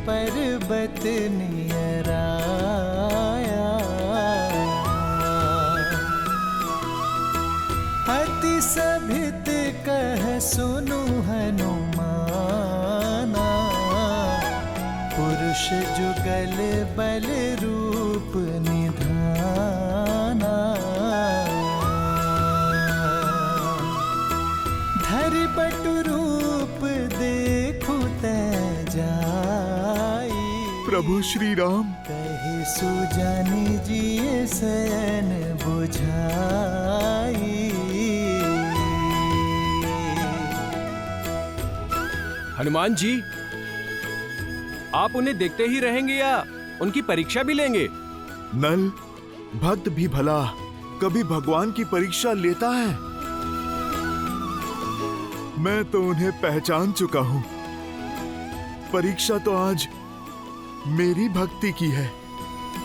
पर्वत नियराया, अति सभित कह सुनु हनुमाना, पुरुष जुगल बल रूप निधाना, धरि बटु रूप देखु तैजा, प्रभु श्री राम कहे सुजानी जी सैन बुझाई। हनुमान जी, आप उन्हें देखते ही रहेंगे या उनकी परीक्षा भी लेंगे? नल, भक्त भी भला कभी भगवान की परीक्षा लेता है? मैं तो उन्हें पहचान चुका हूं। परीक्षा तो आज मेरी भक्ति की है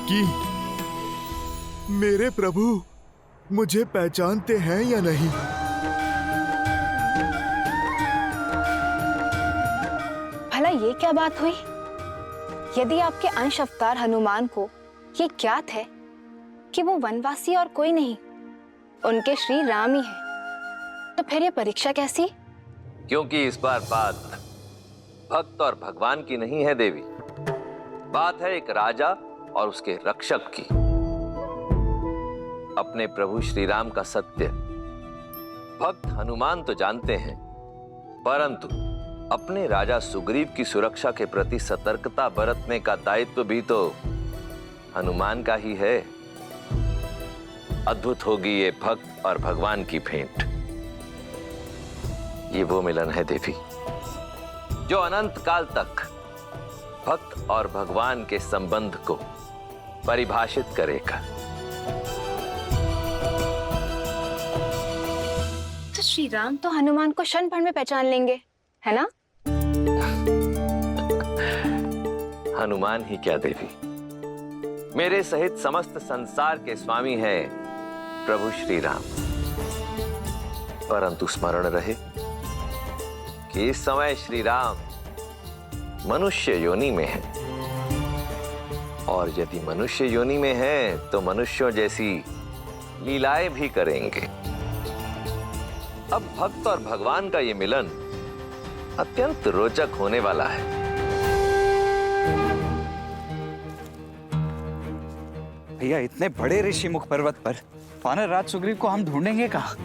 कि मेरे प्रभु मुझे पहचानते हैं या नहीं। भला ये क्या बात हुई? यदि आपके अंश अवतार हनुमान को ये ज्ञात है कि वो वनवासी और कोई नहीं, उनके श्री राम ही है, तो फिर ये परीक्षा कैसी? क्योंकि इस बार बात भक्त और भगवान की नहीं है देवी, बात है एक राजा और उसके रक्षक की। अपने प्रभु श्री राम का सत्य भक्त हनुमान तो जानते हैं, परंतु अपने राजा सुग्रीव की सुरक्षा के प्रति सतर्कता बरतने का दायित्व भी तो हनुमान का ही है। अद्भुत होगी ये भक्त और भगवान की भेंट। ये वो मिलन है देवी जो अनंत काल तक भक्त और भगवान के संबंध को परिभाषित करेगा। तो श्री राम तो हनुमान को क्षण भर में पहचान लेंगे, है ना? हनुमान ही क्या देवी, मेरे सहित समस्त संसार के स्वामी हैं प्रभु श्री राम। परंतु स्मरण रहे कि इस समय श्री राम मनुष्य योनि में है, और यदि मनुष्य योनि में है तो मनुष्यों जैसी लीलाएं भी करेंगे। अब भक्त और भगवान का ये मिलन अत्यंत रोचक होने वाला है। भैया, इतने बड़े ऋषि मुख पर्वत पर वानर राज सुग्रीव को हम ढूंढेंगे कहाँ?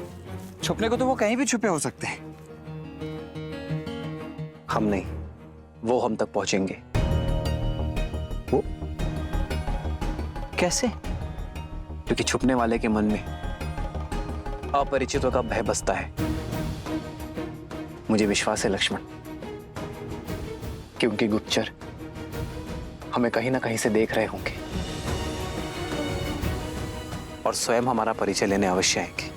छुपने को तो वो कहीं भी छुपे हो सकते हैं। हम नहीं, वो हम तक पहुंचेंगे। वो कैसे? क्योंकि छुपने वाले के मन में अपरिचितों का भय बसता है। मुझे विश्वास है लक्ष्मण कि उनके गुप्तचर हमें कहीं ना कहीं से देख रहे होंगे और स्वयं हमारा परिचय लेने अवश्य आएंगे।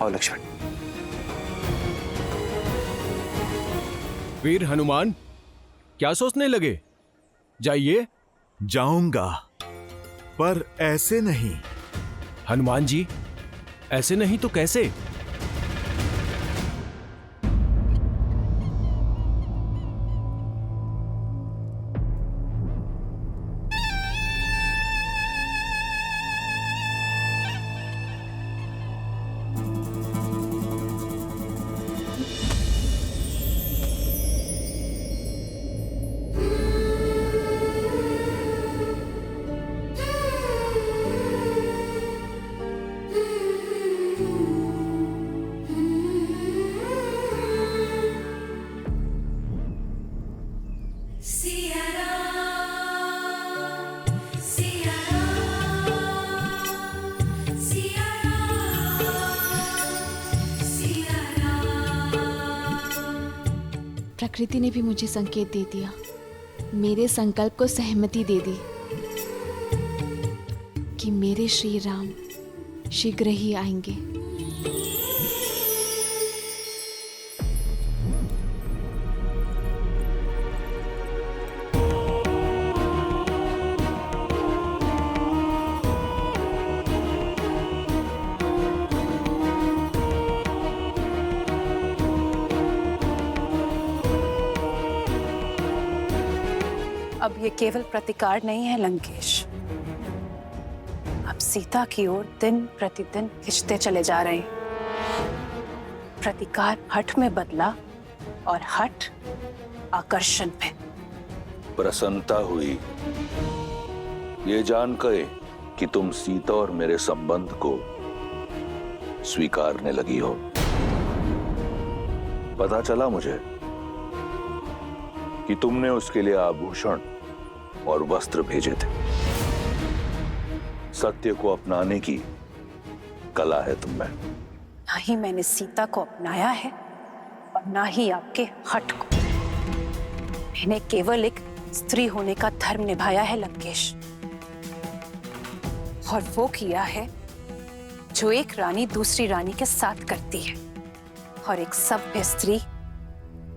आओ लक्ष्मण। वीर हनुमान, क्या सोचने लगे? जाइए। जाऊंगा, पर ऐसे नहीं। हनुमान जी, ऐसे नहीं तो कैसे? प्रकृति ने भी मुझे संकेत दे दिया, मेरे संकल्प को सहमति दे दी कि मेरे श्री राम शीघ्र ही आएंगे। अब ये केवल प्रतिकार नहीं है लंकेश, अब सीता की ओर दिन प्रतिदिन खिंचते चले जा रहे हैं। प्रतिकार हठ में बदला और हठ आकर्षण में। प्रसन्नता हुई ये जानकर कि तुम सीता और मेरे संबंध को स्वीकारने लगी हो। पता चला मुझे कि तुमने उसके लिए आभूषण और वस्त्र भेजे थे। सत्य को अपनाने की कला है तुम में। ना ही मैंने सीता को अपनाया है और ना ही आपके हठ को। मैंने केवल एक स्त्री होने का धर्म निभाया है लंकेश, और वो किया है जो एक रानी दूसरी रानी के साथ करती है, और एक सभ्य स्त्री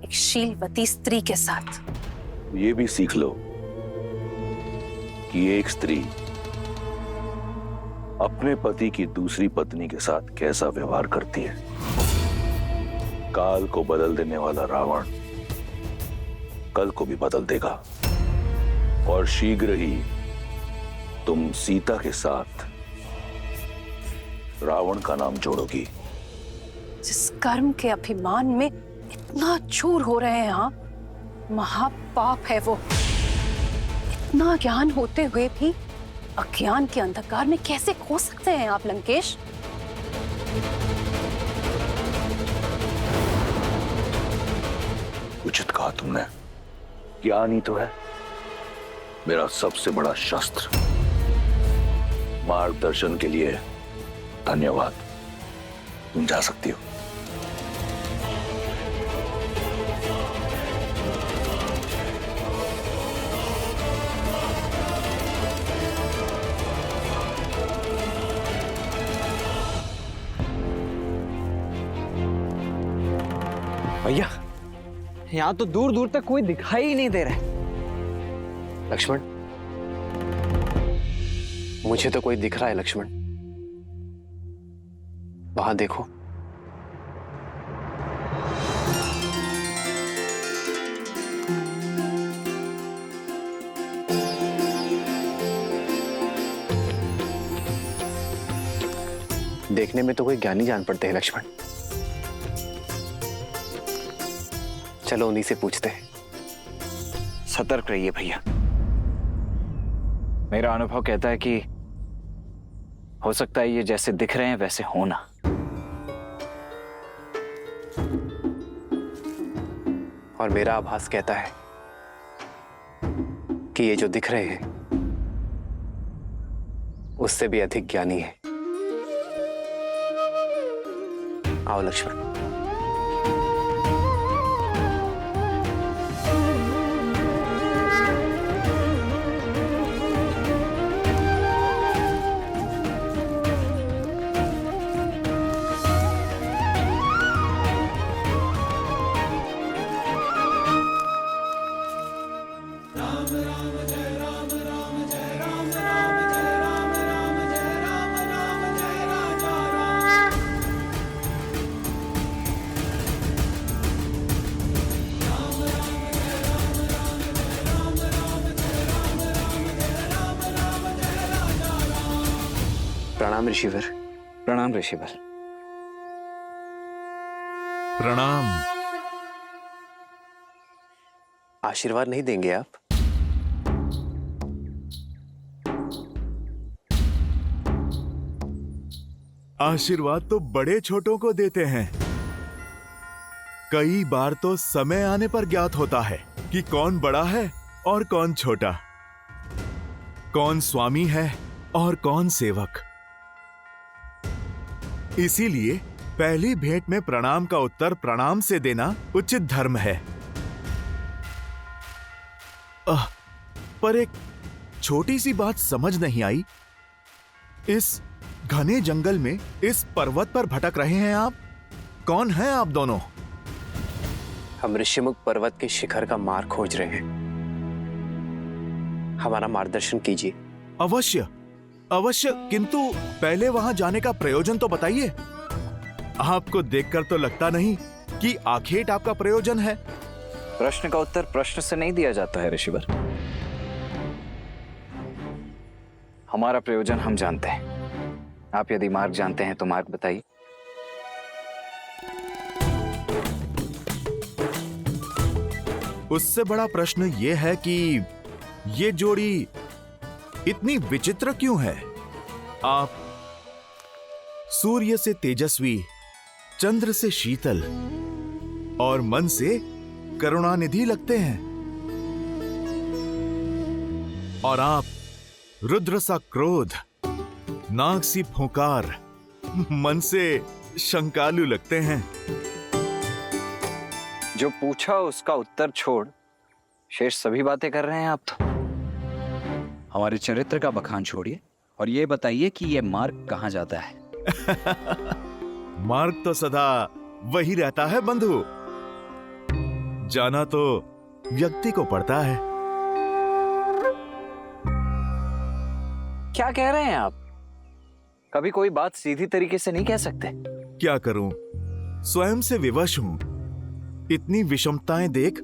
एक शीलवती स्त्री के साथ। ये भी सीख लो कि एक स्त्री अपने पति की दूसरी पत्नी के साथ कैसा व्यवहार करती है। काल को बदल देने वाला रावण कल को भी बदल देगा और शीघ्र ही तुम सीता के साथ रावण का नाम जोड़ोगी। जिस कर्म के अभिमान में इतना चूर हो रहे हैं आप, महापाप है वो। इतना ज्ञान होते हुए भी अज्ञान के अंधकार में कैसे खो सकते हैं आप लंकेश? उचित कहा तुमने। ज्ञान ही तो है मेरा सबसे बड़ा शस्त्र। मार्गदर्शन के लिए धन्यवाद। तुम जा सकती हो। भैया, यहाँ तो दूर दूर तक कोई दिखाई ही नहीं दे रहा है। लक्ष्मण, मुझे तो कोई दिख रहा है लक्ष्मण। वहां देखो। देखने में तो कोई ज्ञानी जान पड़ते हैं लक्ष्मण। चलो उन्हीं से पूछते हैं। सतर्क रहिए भैया। मेरा अनुभव कहता है कि हो सकता है ये जैसे दिख रहे हैं वैसे होना। और मेरा आभास कहता है कि ये जो दिख रहे हैं उससे भी अधिक ज्ञानी है। आओ लक्ष्मण। प्रणाम ऋषिवर। प्रणाम ऋषिवर। प्रणाम। आशीर्वाद नहीं देंगे आप? आशीर्वाद तो बड़े छोटों को देते हैं। कई बार तो समय आने पर ज्ञात होता है कि कौन बड़ा है और कौन छोटा, कौन स्वामी है और कौन सेवक। इसीलिए पहली भेंट में प्रणाम का उत्तर प्रणाम से देना उचित धर्म है। पर एक छोटी सी बात समझ नहीं आई। इस घने जंगल में इस पर्वत पर भटक रहे हैं आप। कौन हैं आप दोनों? हम ऋषिमुख पर्वत के शिखर का मार्ग खोज रहे हैं। हमारा मार्गदर्शन कीजिए। अवश्य अवश्य, किंतु पहले वहां जाने का प्रयोजन तो बताइए। आपको देखकर तो लगता नहीं कि आखेट आपका प्रयोजन है। प्रश्न का उत्तर प्रश्न से नहीं दिया जाता है ऋषिवर। हमारा प्रयोजन हम जानते हैं। आप यदि मार्ग जानते हैं तो मार्ग बताइए। उससे बड़ा प्रश्न यह है कि ये जोड़ी इतनी विचित्र क्यों है? आप सूर्य से तेजस्वी, चंद्र से शीतल और मन से करुणानिधि लगते हैं, और आप रुद्र सा क्रोध, नाग सी फुंकार, मन से शंकालु लगते हैं। जो पूछा उसका उत्तर छोड़ शेष सभी बातें कर रहे हैं आप तो। हमारे चरित्र का बखान छोड़िए और ये बताइए कि ये मार्ग कहाँ जाता है? मार्ग तो सदा वही रहता है बंधु। जाना तो व्यक्ति को पड़ता है। क्या कह रहे हैं आप? कभी कोई बात सीधी तरीके से नहीं कह सकते। क्या करूं, स्वयं से विवश हूं। इतनी विषमताएं देख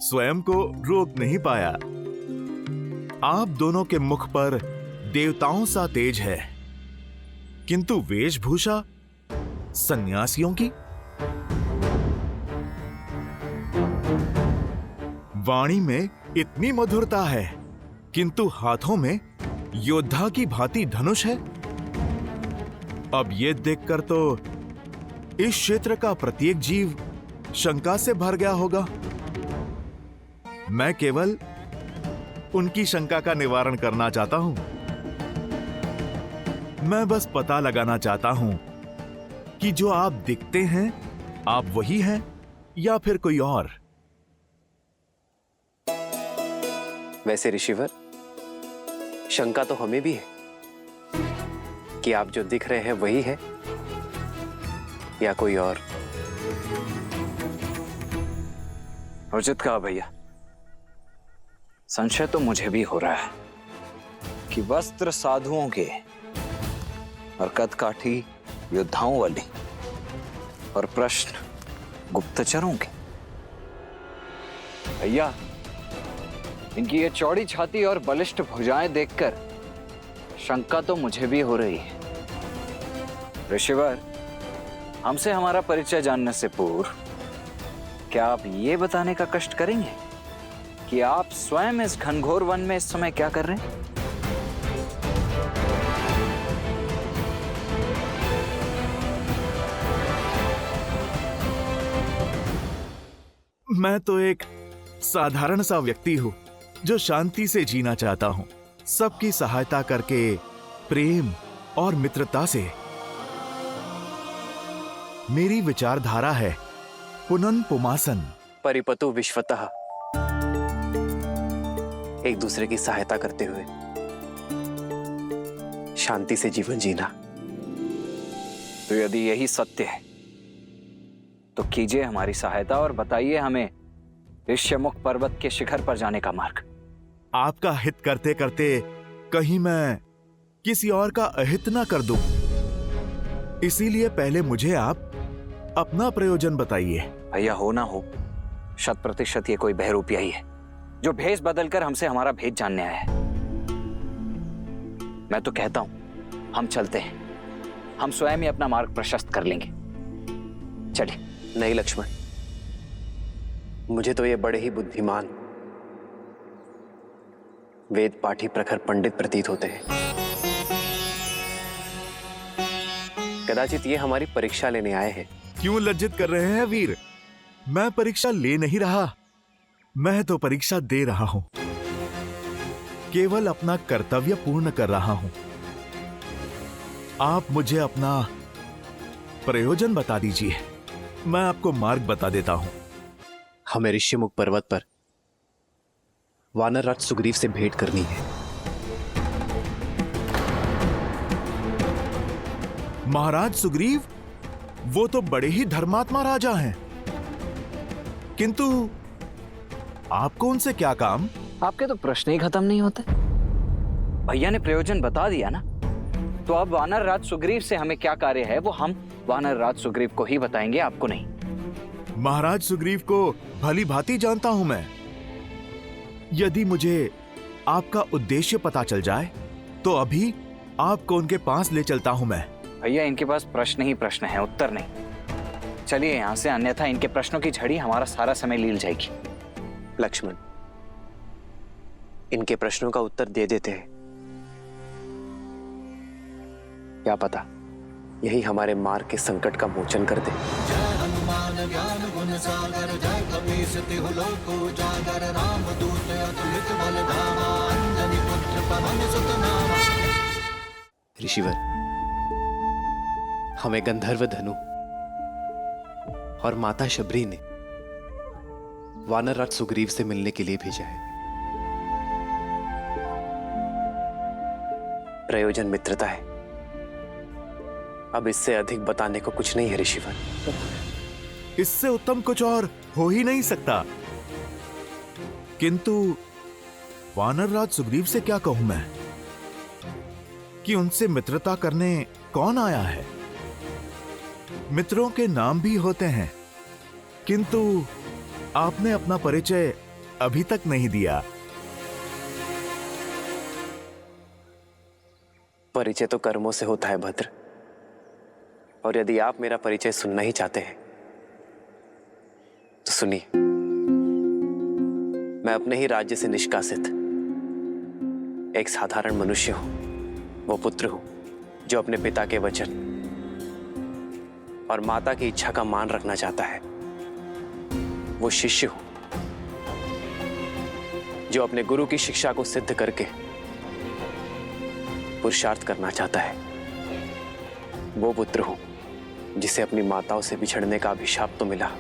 स्वयं को रोक नहीं पाया। आप दोनों के मुख पर देवताओं सा तेज है, किंतु वेशभूषा सन्यासियों की। वाणी में इतनी मधुरता है, किंतु हाथों में योद्धा की भांति धनुष है। अब ये देखकर तो इस क्षेत्र का प्रत्येक जीव शंका से भर गया होगा। मैं केवल उनकी शंका का निवारण करना चाहता हूं। मैं बस पता लगाना चाहता हूं कि जो आप दिखते हैं, आप वही हैं या फिर कोई और। वैसे ऋषिवर, शंका तो हमें भी है कि आप जो दिख रहे हैं वही है या कोई और। उचित कहा भैया। संशय तो मुझे भी हो रहा है कि वस्त्र साधुओं के और कदकाठी योद्धाओं वाली और प्रश्न गुप्तचरों के। भैया, इनकी ये चौड़ी छाती और बलिष्ठ भुजाएं देखकर शंका तो मुझे भी हो रही है। ऋषिवर, हमसे हमारा परिचय जानने से पूर्व क्या आप ये बताने का कष्ट करेंगे कि आप स्वयं इस घनघोर वन में इस समय क्या कर रहे हैं? मैं तो एक साधारण सा व्यक्ति हूं जो शांति से जीना चाहता हूं, सबकी सहायता करके, प्रेम और मित्रता से। मेरी विचारधारा है पुनन पुमासन। परिपतु विश्वतः, एक दूसरे की सहायता करते हुए शांति से जीवन जीना। तो यदि यही सत्य है तो कीजिए हमारी सहायता और बताइए हमें ऋष्यमुख पर्वत के शिखर पर जाने का मार्ग। आपका हित करते करते कहीं मैं किसी और का अहित ना कर दूं, इसीलिए पहले मुझे आप अपना प्रयोजन बताइए। भैया, हो ना हो, 100% ये कोई बहरूपिया ही है जो भेष बदलकर हमसे हमारा भेद जानने आया है। मैं तो कहता हूं हम चलते हैं, हम स्वयं ही अपना मार्ग प्रशस्त कर लेंगे। चलिए। नहीं लक्ष्मण, मुझे तो ये बड़े ही बुद्धिमान, वेद पाठी प्रखर पंडित प्रतीत होते हैं। कदाचित ये हमारी परीक्षा लेने आए हैं। क्यों लज्जित कर रहे हैं वीर? मैं परीक्षा ले नहीं रहा, मैं तो परीक्षा दे रहा हूं। केवल अपना कर्तव्य पूर्ण कर रहा हूं। आप मुझे अपना प्रयोजन बता दीजिए, मैं आपको मार्ग बता देता हूं। हमें ऋष्यमुख पर्वत पर वानरराज सुग्रीव से भेंट करनी है। महाराज सुग्रीव, वो तो बड़े ही धर्मात्मा राजा हैं, किंतु आपको उनसे क्या काम? आपके तो प्रश्न ही खत्म नहीं होते। भैया ने प्रयोजन बता दिया ना, तो अब वानर राज सुग्रीव से हमें क्या कार्य है वो हम वानर राज सुग्रीव को ही बताएंगे, आपको नहीं। महाराज सुग्रीव को भली भांति जानता हूं मैं। यदि मुझे आपका उद्देश्य पता चल जाए तो अभी आपको उनके पास ले चलता हूं मैं। भैया, इनके पास प्रश्न ही प्रश्न है, उत्तर नहीं। चलिए यहां से, अन्यथा इनके प्रश्नों की झड़ी हमारा सारा समय लील जाएगी। लक्ष्मण, इनके प्रश्नों का उत्तर दे देते हैं। क्या पता यही हमारे मार्ग के संकट का मोचन कर दे। जय हनुमान ज्ञान गुण सागर, जय कपीस तिहु लोक उजागर, राम दूत अतुलित बल धामा, अंजनी पुत्र पवन सुत नामा। ऋषिवर, हमें गंधर्व धनु और माता शबरी ने वानरराज सुग्रीव से मिलने के लिए भेजा है। प्रयोजन मित्रता है। अब इससे अधिक बताने को कुछ नहीं है ऋषिवर। इससे उत्तम कुछ और हो ही नहीं सकता। किंतु वानरराज सुग्रीव से क्या कहूं मैं कि उनसे मित्रता करने कौन आया है? मित्रों के नाम भी होते हैं, किंतु आपने अपना परिचय अभी तक नहीं दिया। परिचय तो कर्मों से होता है भद्र, और यदि आप मेरा परिचय सुनना ही चाहते हैं तो सुनिए। मैं अपने ही राज्य से निष्कासित एक साधारण मनुष्य हूं, वो पुत्र हूं जो अपने पिता के वचन और माता की इच्छा का मान रखना चाहता है। वो शिष्य हूं जो अपने गुरु की शिक्षा को सिद्ध करके पुरुषार्थ करना चाहता है। वो पुत्र हूं जिसे अपनी माताओं से बिछड़ने का अभिशाप तो मिला,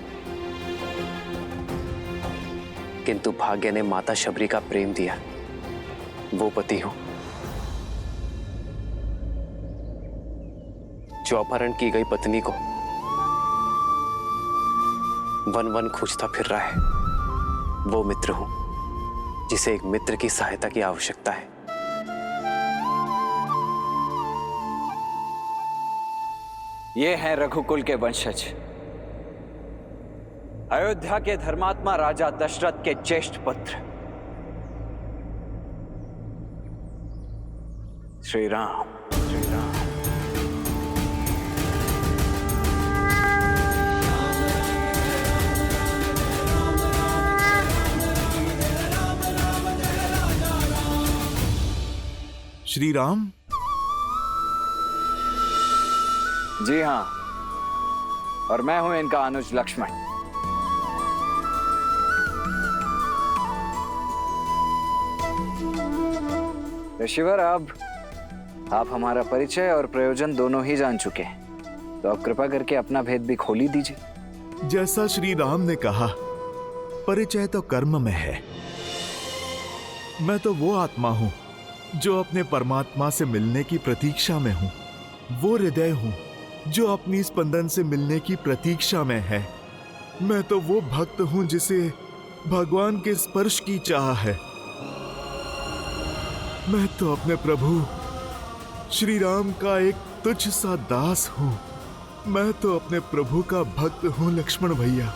किंतु भाग्य ने माता शबरी का प्रेम दिया। वो पति हूं जो अपहरण की गई पत्नी को वन वन खोजता फिर रहा है। वो मित्र हूं जिसे एक मित्र की सहायता की आवश्यकता है। ये हैं रघुकुल के वंशज, अयोध्या के धर्मात्मा राजा दशरथ के ज्येष्ठ पुत्र श्री राम। श्री राम? जी हाँ, और मैं हूं इनका अनुज लक्ष्मण। ऋषिवर, अब आप हमारा परिचय और प्रयोजन दोनों ही जान चुके हैं, तो अब कृपा करके अपना भेद भी खोल ही दीजिए। जैसा श्री राम ने कहा, परिचय तो कर्म में है। मैं तो वो आत्मा हूं जो अपने परमात्मा से मिलने की प्रतीक्षा में हूं। वो हृदय हूं जो अपनी स्पंदन से मिलने की प्रतीक्षा में है। मैं तो वो भक्त हूं जिसे भगवान के स्पर्श की चाह है। मैं तो अपने प्रभु श्री राम का एक तुच्छ सा दास हूं। मैं तो अपने प्रभु का भक्त हूं लक्ष्मण भैया।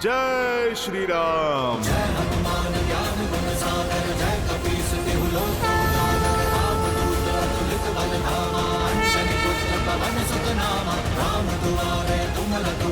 जय श्री राम। जय हनुमान ज्ञान गुण सागर, जय कपीस तिहु लोक उजागर, रामदूत अतुलित बल धामा, अंजनी पुत्र पवन सुत नामा, राम दुआरे तुम रखो